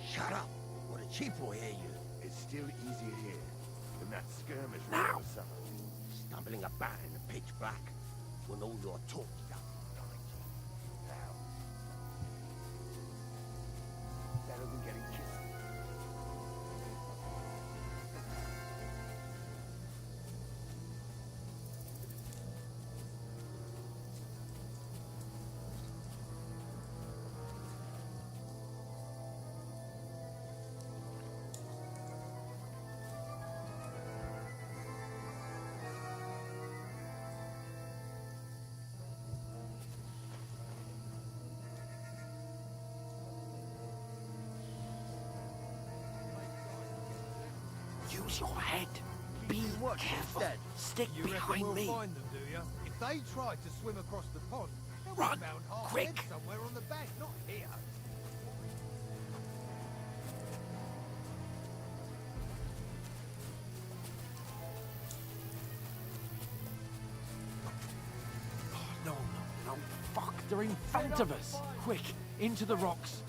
Speaker 16: Shut up! What a cheap boy, hear you.
Speaker 14: It's still easier here than that skirmish
Speaker 16: Now.
Speaker 14: over summer.
Speaker 16: Stumbling about in the pitch black when all your talk doesn't blind you. Now,
Speaker 14: Better than getting kissed.
Speaker 16: use your head. Be careful. Stick
Speaker 3: You reckon
Speaker 16: behind
Speaker 3: we'll
Speaker 16: me.
Speaker 3: find them, do you? If they tried to swim across the pond, they'll be
Speaker 16: Run,
Speaker 3: found half
Speaker 16: quick.
Speaker 3: dead somewhere on the bank, not here.
Speaker 2: No, no, no. Fuck, they're in front of us. Quick, into the rocks.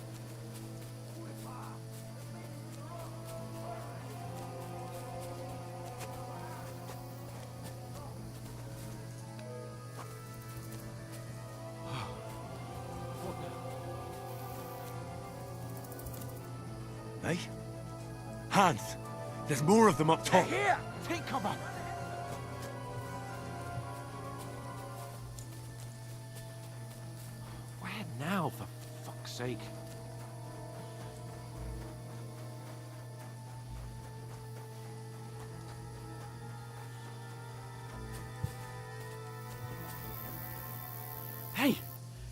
Speaker 1: Hey? Hans! There's more of them up top.
Speaker 2: Here! Take cover! Where now, for fuck's sake? Hey!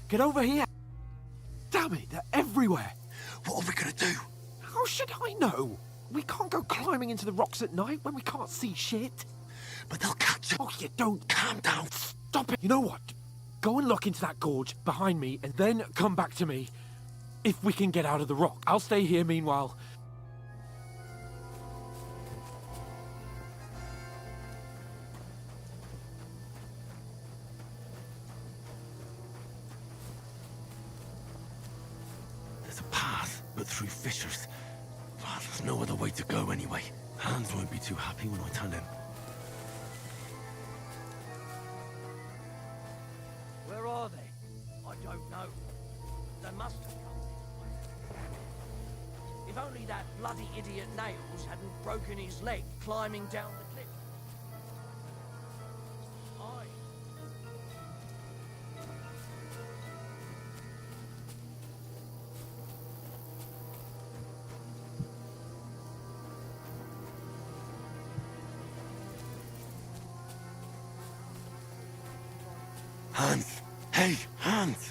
Speaker 2: Get over here! Damn it, they're everywhere.
Speaker 1: What are we gonna do?
Speaker 2: How should I know? We can't go climbing into the rocks at night when we can't see shit.
Speaker 1: But they'll catch us.
Speaker 2: Oh, you don't.
Speaker 1: Calm down.
Speaker 2: Stop it. You know what? Go and look into that gorge behind me and then come back to me if we can get out of the rock. I'll stay here meanwhile.
Speaker 1: There's a path, but through fissures. Well, there's no other way to go anyway. Hans won't be too happy when I tell him.
Speaker 11: Where are they? I don't know. They must have come this way. If only that bloody idiot Nails hadn't broken his leg climbing down the cliff. Aye.
Speaker 1: Hans! Hey, Hans!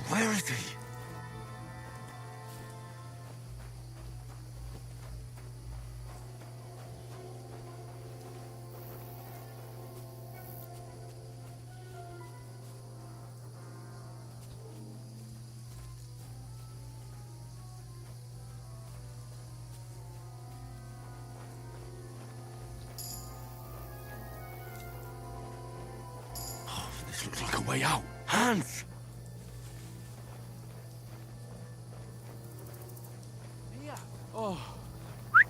Speaker 1: Where is he? Oh, this looks like a way out. Hans!
Speaker 2: Oh, God, we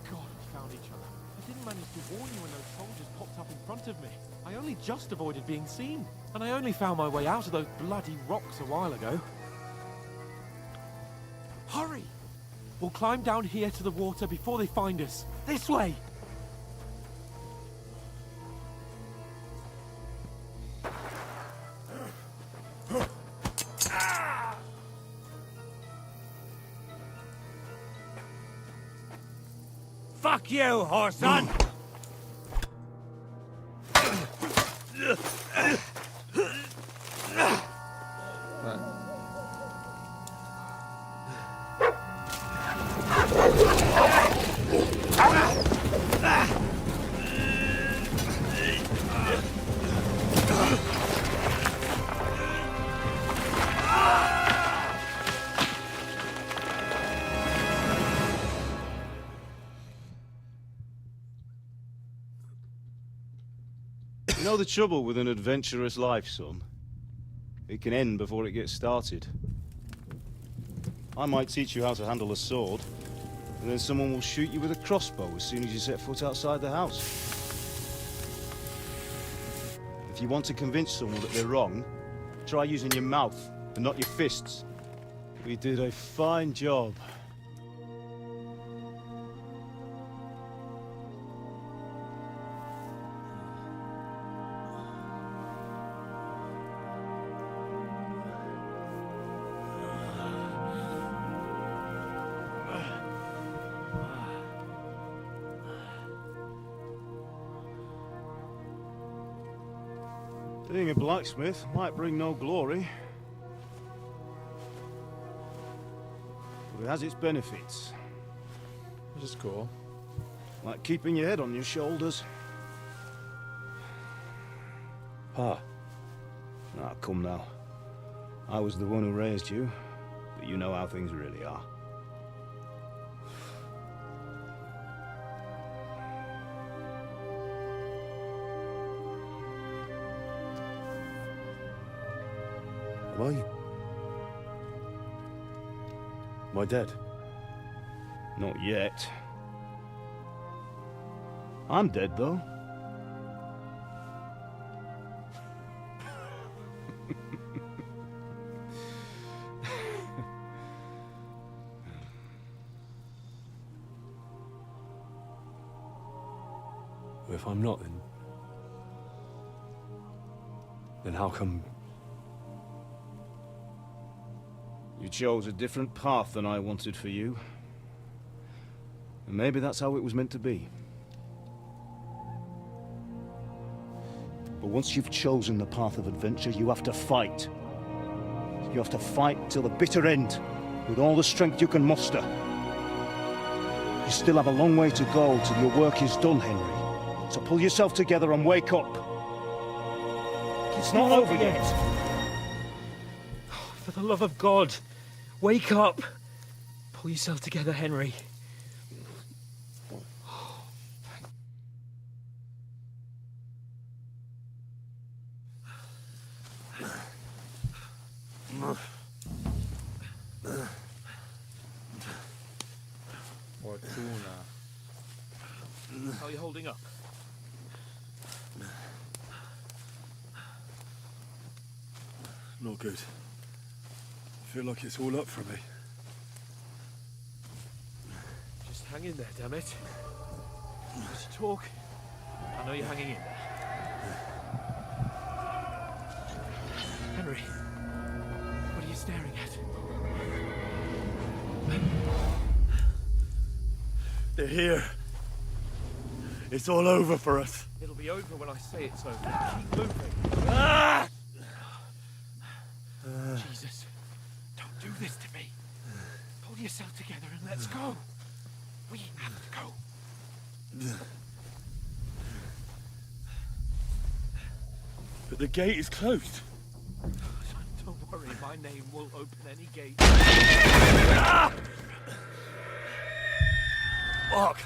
Speaker 2: found each other. I didn't manage to warn you when those soldiers popped up in front of me. I only just avoided being seen. And I only found my way out of those bloody rocks a while ago. Hurry! We'll climb down here to the water before they find us. This way!
Speaker 11: Fuck you, whoreson!
Speaker 17: You know the trouble with an adventurous life, son? It can end before it gets started. I might teach you how to handle a sword, and then someone will shoot you with a crossbow as soon as you set foot outside the house. If you want to convince someone that they're wrong, try using your mouth and not your fists. We did a fine job. Being a blacksmith might bring no glory, but it has its benefits.
Speaker 5: Which is cool.
Speaker 17: Like keeping your head on your shoulders.
Speaker 5: Pa.
Speaker 17: Ah, come now. I was the one who raised you, but you know how things really are.
Speaker 5: Am I dead?
Speaker 17: Not yet. I'm dead, though.
Speaker 1: If I'm not, then how come...
Speaker 17: You chose a different path than I wanted for you. And maybe that's how it was meant to be. But once you've chosen the path of adventure, you have to fight. You have to fight till the bitter end, with all the strength you can muster. You still have a long way to go till your work is done, Henry. So pull yourself together and wake up.
Speaker 7: It's
Speaker 17: not over yet.
Speaker 7: Oh, for the love of God, wake up. Pull yourself together, Henry.
Speaker 2: How are you holding up?
Speaker 1: Not good. I feel like it's all up for me.
Speaker 2: Just hang in there, damn it. Just talk. I know you're hanging in there. Henry, what are you staring at?
Speaker 1: They're here. It's all over for us.
Speaker 2: It'll be over when I say it's over. Keep moving. Ah! Jesus, don't do this to me. Pull yourself together and let's go. We have to go.
Speaker 1: But the gate is closed.
Speaker 2: Don't worry, my name will open any gate. Ah!
Speaker 1: Fuck.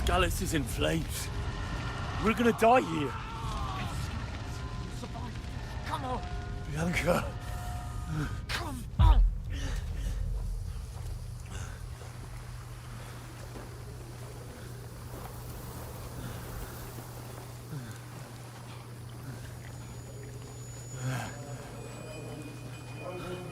Speaker 1: Scallis is in flames. We're gonna die here.
Speaker 2: Survive. Come on.
Speaker 1: Bianca.
Speaker 2: Come on.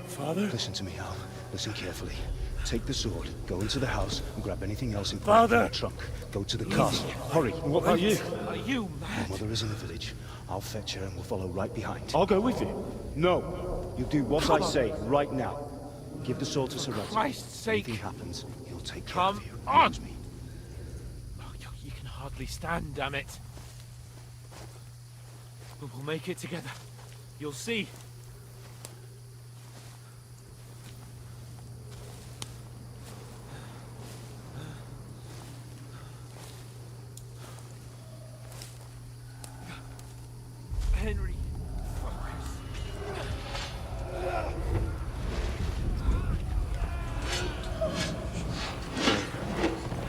Speaker 1: Father?
Speaker 17: Listen to me, Al. Listen carefully. Take the sword, go into the house, and grab anything else important
Speaker 1: Father!
Speaker 17: from the trunk. Go to the castle. Hurry.
Speaker 1: What about you?
Speaker 2: Are you mad?
Speaker 17: My mother is in the village. I'll fetch her and we'll follow right behind.
Speaker 1: I'll go with you.
Speaker 17: No. You do what I say right now. Give the sword to Sir Ralph.
Speaker 2: Christ's sake.
Speaker 17: Anything happens, he'll take care
Speaker 2: Come
Speaker 17: of you.
Speaker 2: on.
Speaker 17: Promise me.
Speaker 2: Oh, you can hardly stand, damn it. But we'll make it together. You'll see. Henry, focus.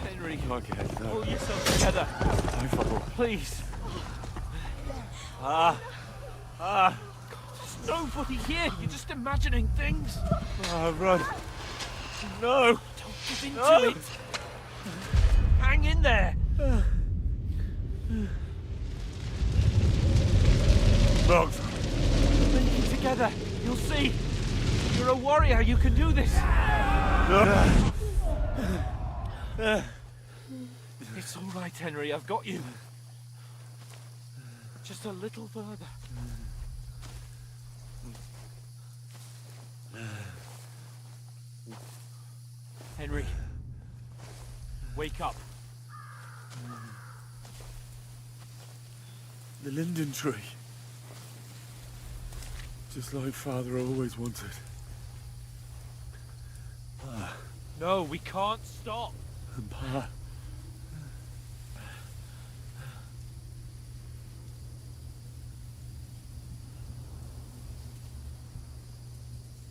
Speaker 2: Henry,
Speaker 1: Okay, no.
Speaker 2: pull yourself together.
Speaker 1: No trouble.
Speaker 2: Please. There's nobody here. You're just imagining things.
Speaker 1: Run.
Speaker 2: No. Don't give in to it. Hang in there.
Speaker 1: Locked.
Speaker 2: Make it together. You'll see. You're a warrior. You can do this. It's all right, Henry. I've got you. Just a little further. Henry, wake up.
Speaker 1: The linden tree. Just like Father always wanted.
Speaker 2: No, we can't stop.
Speaker 1: And Pa.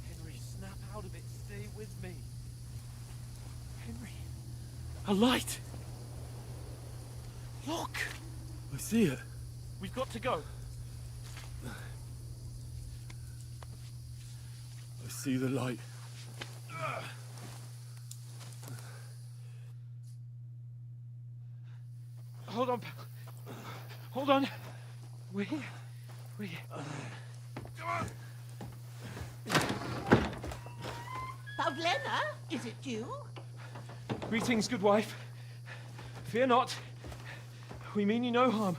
Speaker 2: Henry, snap out of it. Stay with me. Henry. A light. Look.
Speaker 1: I see it.
Speaker 2: We've got to go.
Speaker 1: see the light.
Speaker 6: Hold on. Hold on. We.
Speaker 11: Pavlena, is it you?
Speaker 6: Greetings, good wife. Fear not. We mean you no harm.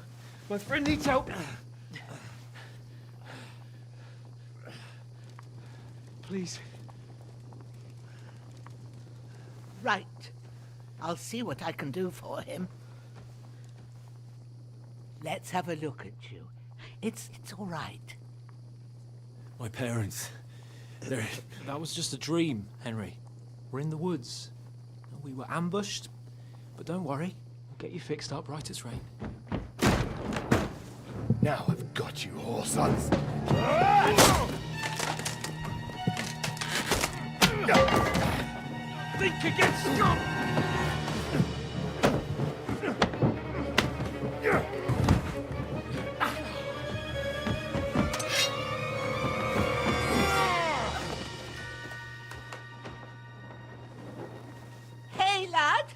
Speaker 6: My friend needs help. Please.
Speaker 11: Right. I'll see what I can do for him. Let's have a look at you. It's all right.
Speaker 2: My parents. That was just a dream, Henry. We're in the woods. We were ambushed, but don't worry. We'll get you fixed up right as rain.
Speaker 14: Now I've got you, whore sons.
Speaker 7: Think again, scum!
Speaker 11: Hey, lad!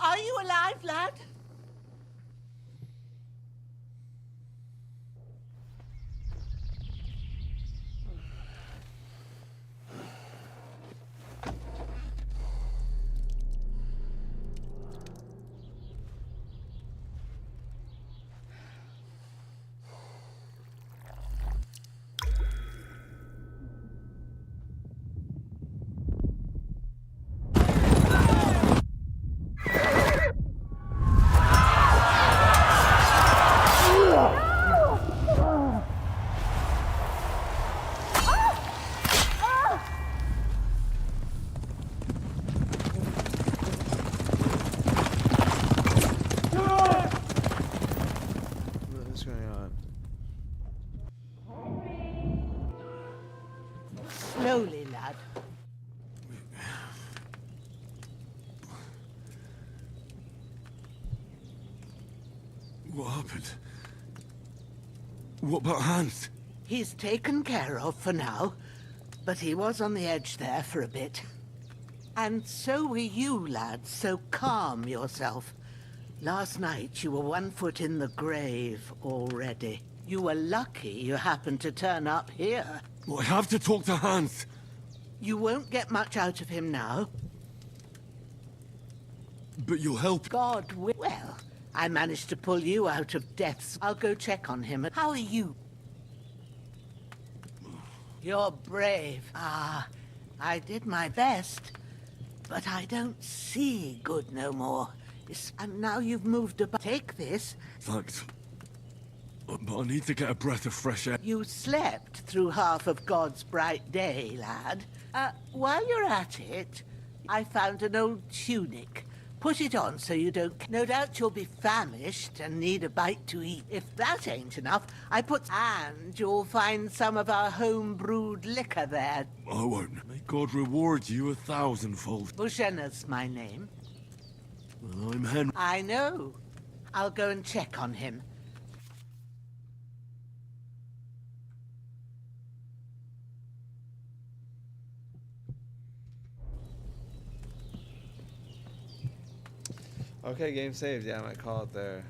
Speaker 11: Are you alive, lad?
Speaker 5: What's going on?
Speaker 11: Slowly, lad.
Speaker 1: What happened? What about Hans?
Speaker 11: He's taken care of for now, but he was on the edge there for a bit. And so were you, lad, so calm yourself. Last night you were 1 foot in the grave already. You were lucky you happened to turn up here.
Speaker 1: Well, I have to talk to Hans.
Speaker 11: You won't get much out of him now.
Speaker 1: But you'll help.
Speaker 11: God will. Well, I managed to pull you out of death's. I'll go check on him. How are you? You're brave. Ah, I did my best. But I don't see good no more. And now you've moved about. Take this.
Speaker 1: Thanks. But I need to get a breath of fresh air.
Speaker 11: You slept through half of God's bright day, lad. While you're at it, I found an old tunic. Put it on so you don't... No doubt you'll be famished and need a bite to eat. If that ain't enough, I put... And you'll find some of our home-brewed liquor there.
Speaker 1: I won't. May God reward you 1,000-fold.
Speaker 11: Bushena's my name.
Speaker 1: Well, I'm Henry.
Speaker 11: I know. I'll go and check on him.
Speaker 5: Okay, game saved. Yeah, I might call it there.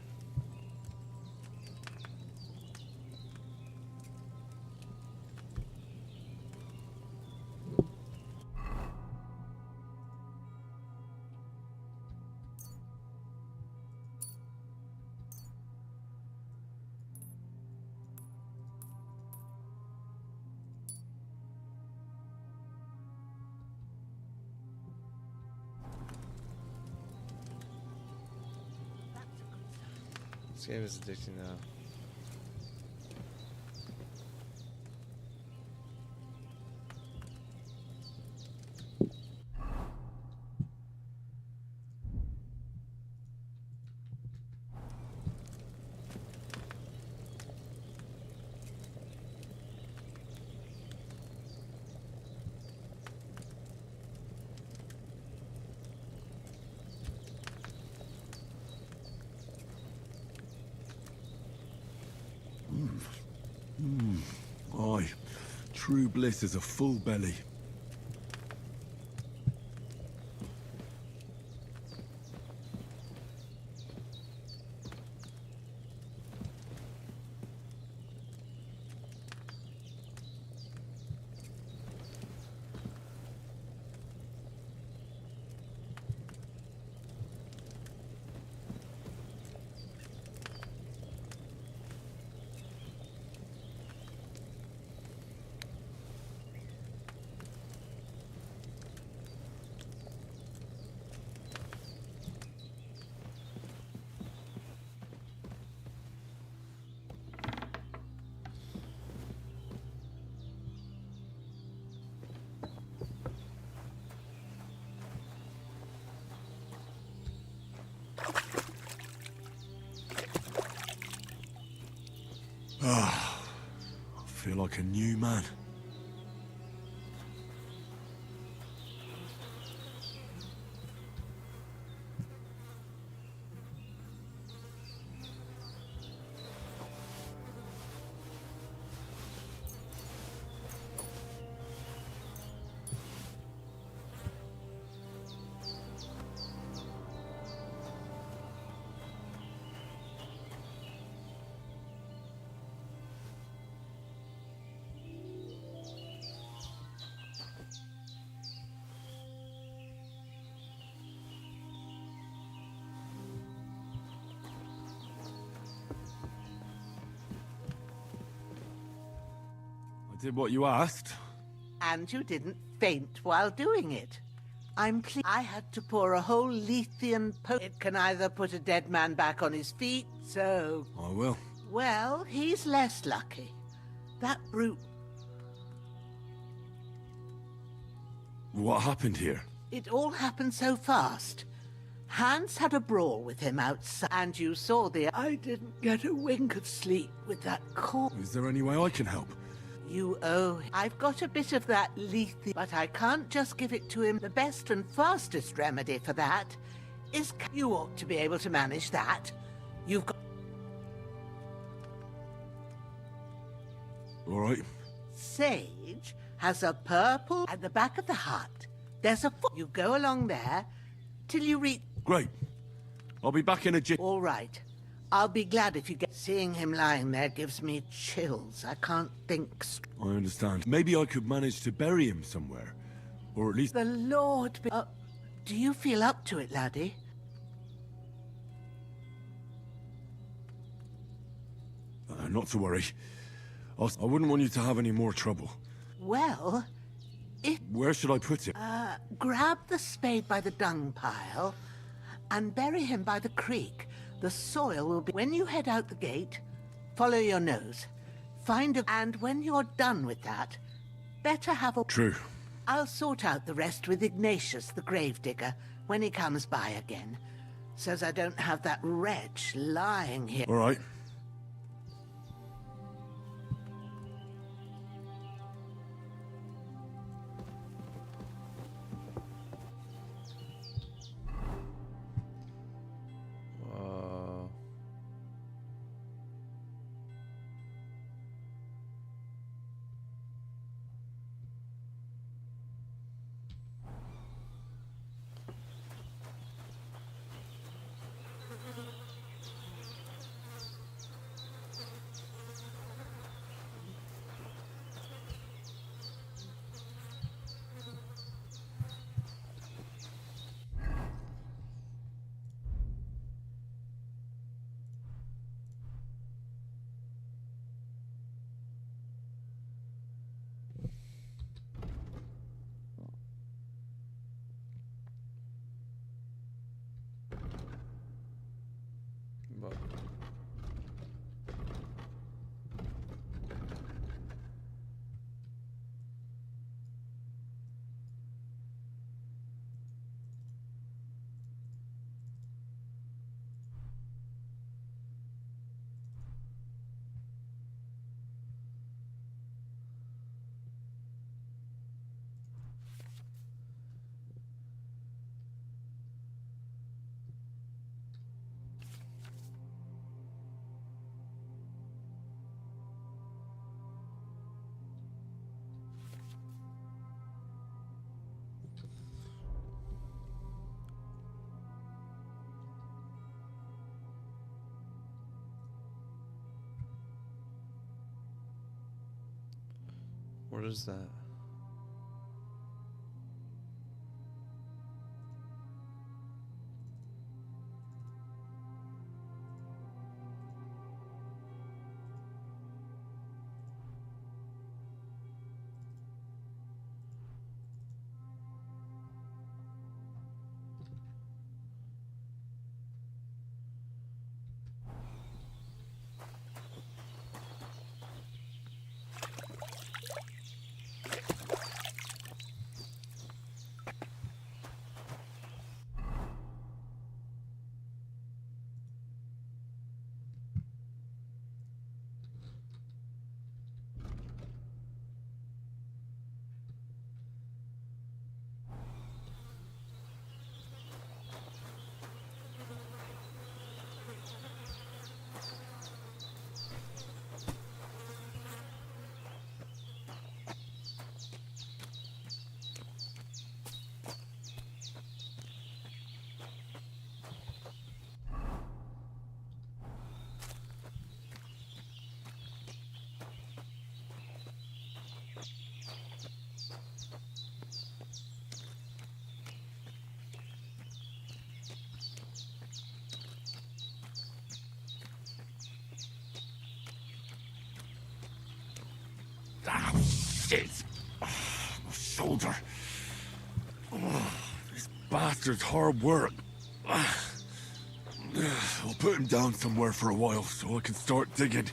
Speaker 5: This game is addicting now.
Speaker 1: Aye. True bliss is a full belly. Ah, I feel like a new man. I did what you asked.
Speaker 18: And you didn't faint while doing it. I'm pleased. I had to pour a whole Lethean potion. It can either put a dead man back on his feet, so...
Speaker 1: I will.
Speaker 18: Well, he's less lucky. That brute...
Speaker 1: What happened here?
Speaker 18: It all happened so fast. Hans had a brawl with him outside, and you saw the... I didn't get a wink of sleep with that call.
Speaker 1: Is there any way I can help?
Speaker 18: You owe... I've got a bit of that lethe, but I can't just give it to him. The best and fastest remedy for that is... You ought to be able to manage that. You've got...
Speaker 1: All right.
Speaker 18: Sage has a purple at the back of the hut. There's a foot. You go along there till you reach...
Speaker 1: Great. I'll be back in a jiff.
Speaker 18: All right. I'll be glad if you get... Seeing him lying there gives me chills. I can't think...
Speaker 1: I understand. Maybe I could manage to bury him somewhere. Or at least...
Speaker 18: The Lord be... do you feel up to it, laddie?
Speaker 1: Not to worry. I wouldn't want you to have any more trouble.
Speaker 18: Well, if...
Speaker 1: Where should I put it?
Speaker 18: Grab the spade by the dung pile and bury him by the creek. The soil will be... When you head out the gate, follow your nose. Find a... And when you're done with that, better have a...
Speaker 1: True.
Speaker 18: I'll sort out the rest with Ignatius, the gravedigger, when he comes by again. Says I don't have that wretch lying here.
Speaker 1: All right.
Speaker 5: What is that?
Speaker 1: Ah, shit! My shoulder. This bastard's hard work. I'll put him down somewhere for a while so I can start digging.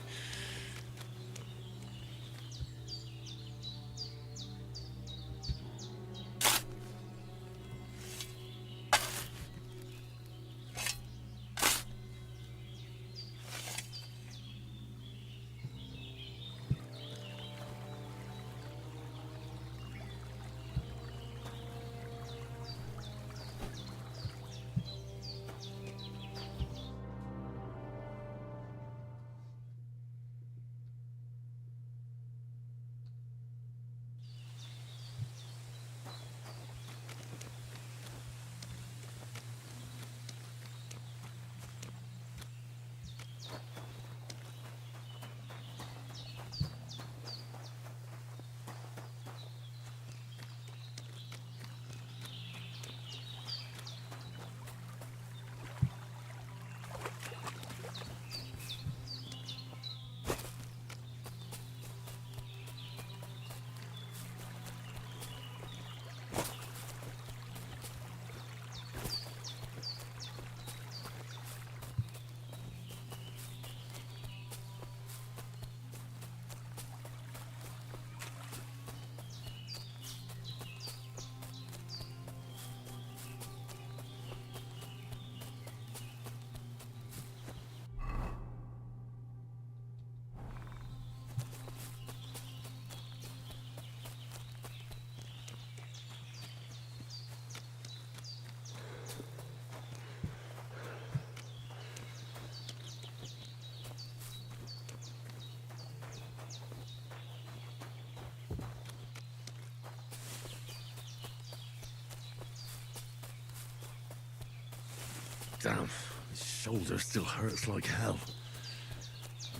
Speaker 1: Damn, my shoulder still hurts like hell.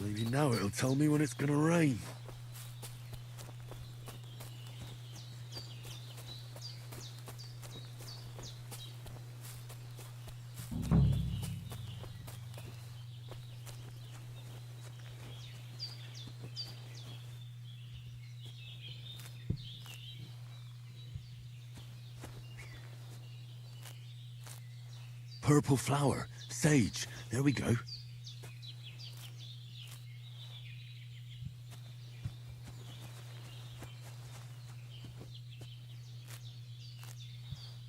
Speaker 1: Maybe now it'll tell me when it's gonna rain. Purple flower. Sage. There we go.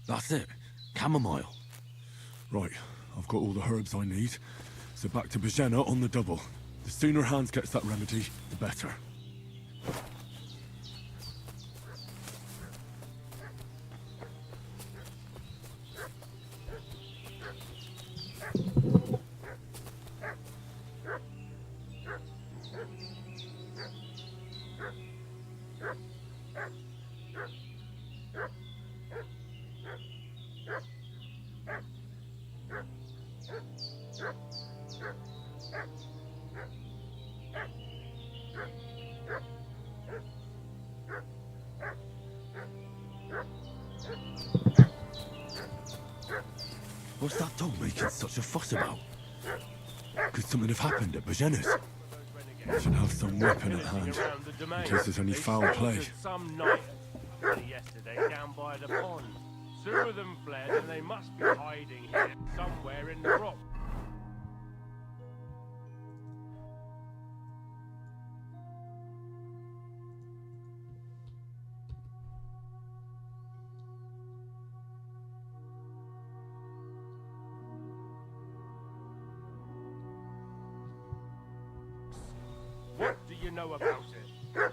Speaker 1: That's it. Chamomile. Right, I've got all the herbs I need. So back to Bajena on the double. The sooner Hans gets that remedy, the better. What's that dog making such a fuss about? Could something have happened at Bajena's? I should have some weapon at hand, in case there's any foul play.
Speaker 6: Some night yesterday down by the pond. 2 of them fled and they must be hiding here somewhere in the rock. What do you know about it?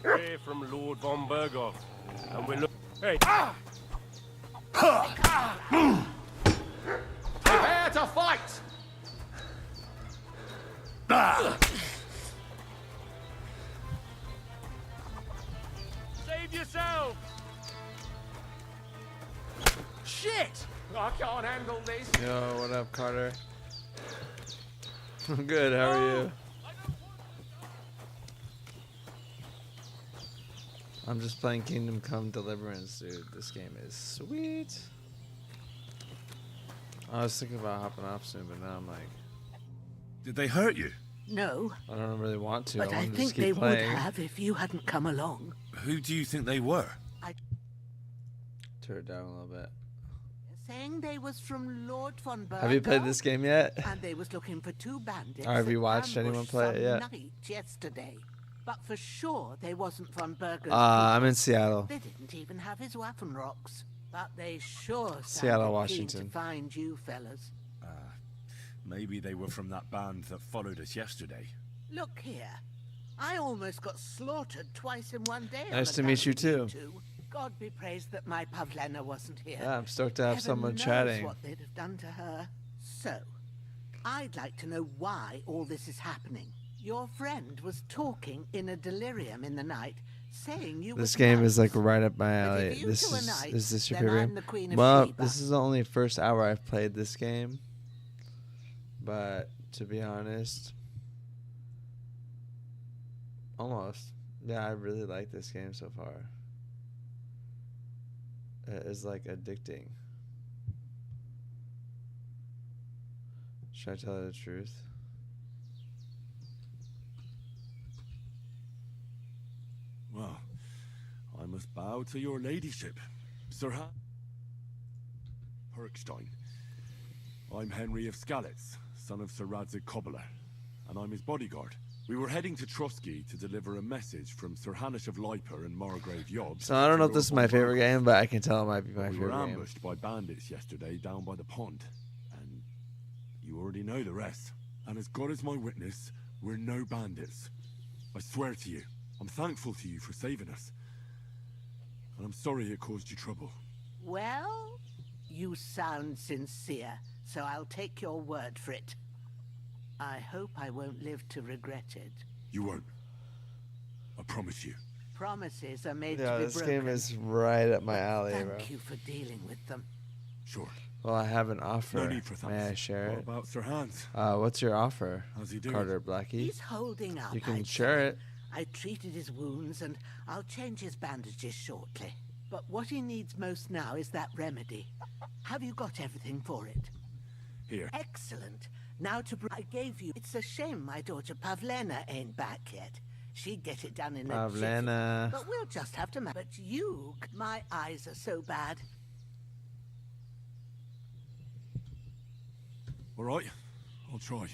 Speaker 6: We're from Lord von Burgos, and we're Hey! Ah! Prepare to fight! Save yourself! Shit! I can't handle this.
Speaker 5: Yo, what up, Carter? I'm good, how are you? I'm just playing Kingdom Come Deliverance, dude. This game is sweet. I was thinking about hopping off soon, but now I'm like...
Speaker 1: Did they hurt you?
Speaker 18: No,
Speaker 5: I don't really want to.
Speaker 18: but I
Speaker 5: want to
Speaker 18: think
Speaker 5: just keep
Speaker 18: they
Speaker 5: playing.
Speaker 18: would have if you hadn't come along.
Speaker 1: Who do you think they were?
Speaker 5: Turn it down a little bit.
Speaker 18: Saying they was from Lord von Burgos.
Speaker 5: Have you played this game yet?
Speaker 18: And they was looking for 2 bandits.
Speaker 5: Or have you
Speaker 18: that
Speaker 5: watched anyone
Speaker 18: ambushed
Speaker 5: play it
Speaker 18: some
Speaker 5: yet?
Speaker 18: night yesterday. But for sure, they wasn't von Burgos.
Speaker 5: I'm in Seattle.
Speaker 18: They didn't even have his Waffenrocks. But they sure
Speaker 5: Seattle,
Speaker 18: sounded
Speaker 5: Washington.
Speaker 18: keen to find you fellas.
Speaker 1: Maybe they were from that band that followed us yesterday.
Speaker 18: Look here. I almost got slaughtered twice in one day.
Speaker 5: Nice
Speaker 18: on
Speaker 5: to meet you
Speaker 18: account of
Speaker 5: too.
Speaker 18: two. God be praised that my Pavlena wasn't here.
Speaker 5: Yeah, I'm stoked to have
Speaker 18: Heaven
Speaker 5: someone
Speaker 18: knows
Speaker 5: chatting.
Speaker 18: what they'd have done to her. So, I'd like to know why all this is happening. Your friend was talking in a delirium in the night, saying you
Speaker 5: This
Speaker 18: was
Speaker 5: game
Speaker 18: nuts.
Speaker 5: is like right up my
Speaker 18: But
Speaker 5: alley.
Speaker 18: if you
Speaker 5: This
Speaker 18: two are
Speaker 5: is
Speaker 18: knights,
Speaker 5: this your
Speaker 18: then
Speaker 5: favorite
Speaker 18: I'm
Speaker 5: game?
Speaker 18: the Queen of
Speaker 5: Well,
Speaker 18: Sheba.
Speaker 5: this is the only first hour I've played this game. But to be honest, almost. Yeah, I really like this game so far. It is like addicting. Should I tell you the truth?
Speaker 1: Well, I must bow to your ladyship, Sir Perkstein. I'm Henry of Skalitz, son of Sir Radzig Cobbler, and I'm his bodyguard. We were heading to Trusky to deliver a message from Sir Hanish of Leiper and Margrave Yob.
Speaker 5: So I don't know if this is my favorite game, but I can tell it might be my
Speaker 1: We were
Speaker 5: favorite game.
Speaker 1: ambushed by bandits yesterday down by the pond, and you already know the rest. And as God is my witness, we're no bandits. I swear to you, I'm thankful to you for saving us. And I'm sorry it caused you trouble.
Speaker 18: Well, you sound sincere, so I'll take your word for it. I hope I won't live to regret it.
Speaker 1: You won't. I promise you.
Speaker 18: Promises are made
Speaker 5: Yeah,
Speaker 18: to be
Speaker 5: this
Speaker 18: broken.
Speaker 5: game is right up my alley,
Speaker 18: Thank
Speaker 5: bro.
Speaker 18: you for dealing with them.
Speaker 1: Sure.
Speaker 5: Well, I have an offer.
Speaker 1: No need for thanks.
Speaker 5: May I share
Speaker 1: What
Speaker 5: it?
Speaker 1: about Sir Hans?
Speaker 5: What's your offer,
Speaker 1: How's he doing?
Speaker 5: Carter Blackie?
Speaker 18: He's holding up.
Speaker 5: You can
Speaker 18: I'd
Speaker 5: share
Speaker 18: say.
Speaker 5: it.
Speaker 18: I treated his wounds and I'll change his bandages shortly. But what he needs most now is that remedy. Have you got everything for it?
Speaker 1: Here.
Speaker 18: Excellent. Now I gave you. It's a shame my daughter Pavlena ain't back yet. She'd get it done in a jiffy.
Speaker 5: Pavlena.
Speaker 18: But we'll just have to. But you, my eyes are so bad.
Speaker 1: All right, I'll try.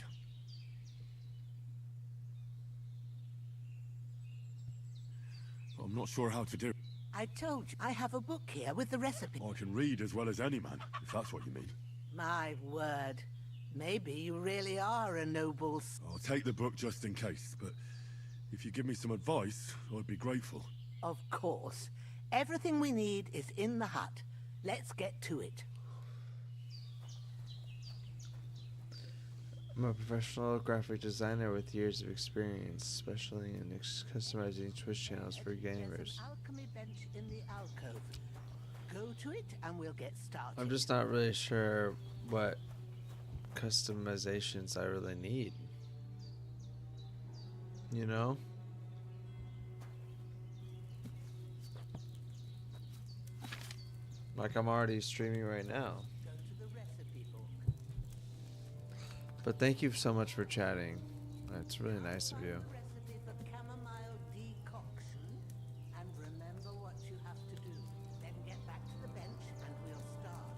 Speaker 1: But I'm not sure how to do it.
Speaker 18: I told you I have a book here with the recipe.
Speaker 1: I can read as well as any man, if that's what you mean.
Speaker 18: My word. Maybe you really are a noble.
Speaker 1: I'll take the book just in case, but if you give me some advice, I'd be grateful.
Speaker 18: Of course. Everything we need is in the hut. Let's get to it.
Speaker 5: I'm a professional graphic designer with years of experience, especially in customizing Twitch channels for gamers.
Speaker 18: There's an alchemy bench in the alcove. Go to it and we'll get started.
Speaker 5: I'm just not really sure what customizations I really need. You know? Like I'm already streaming right now. But thank you so much for chatting. That's really nice of you.
Speaker 18: Recipe for chamomile decoction, and remember what you have to do. Then get back to the bench and we'll start.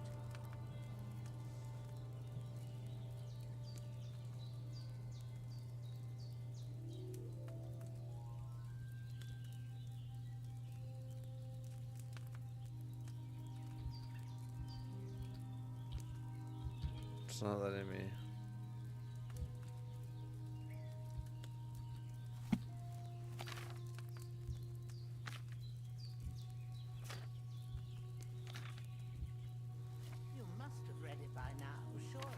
Speaker 5: It's not letting me.
Speaker 18: You must have read it by now, surely.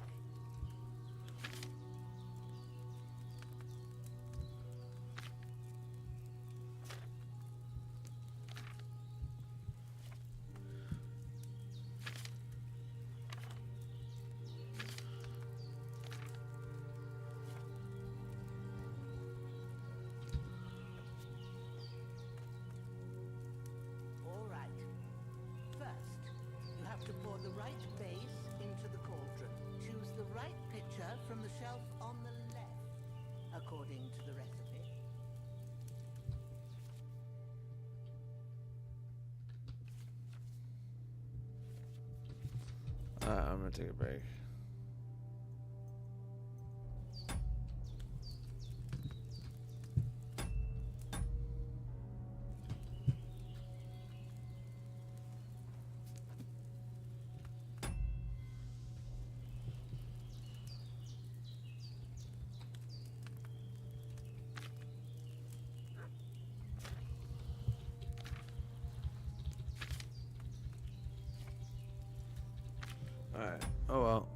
Speaker 18: All right. First, you have to pour the right base into the cauldron. Choose the right pitcher from the shelf on the left, according to the recipe.
Speaker 5: I'm gonna take a break. Alright. Oh well.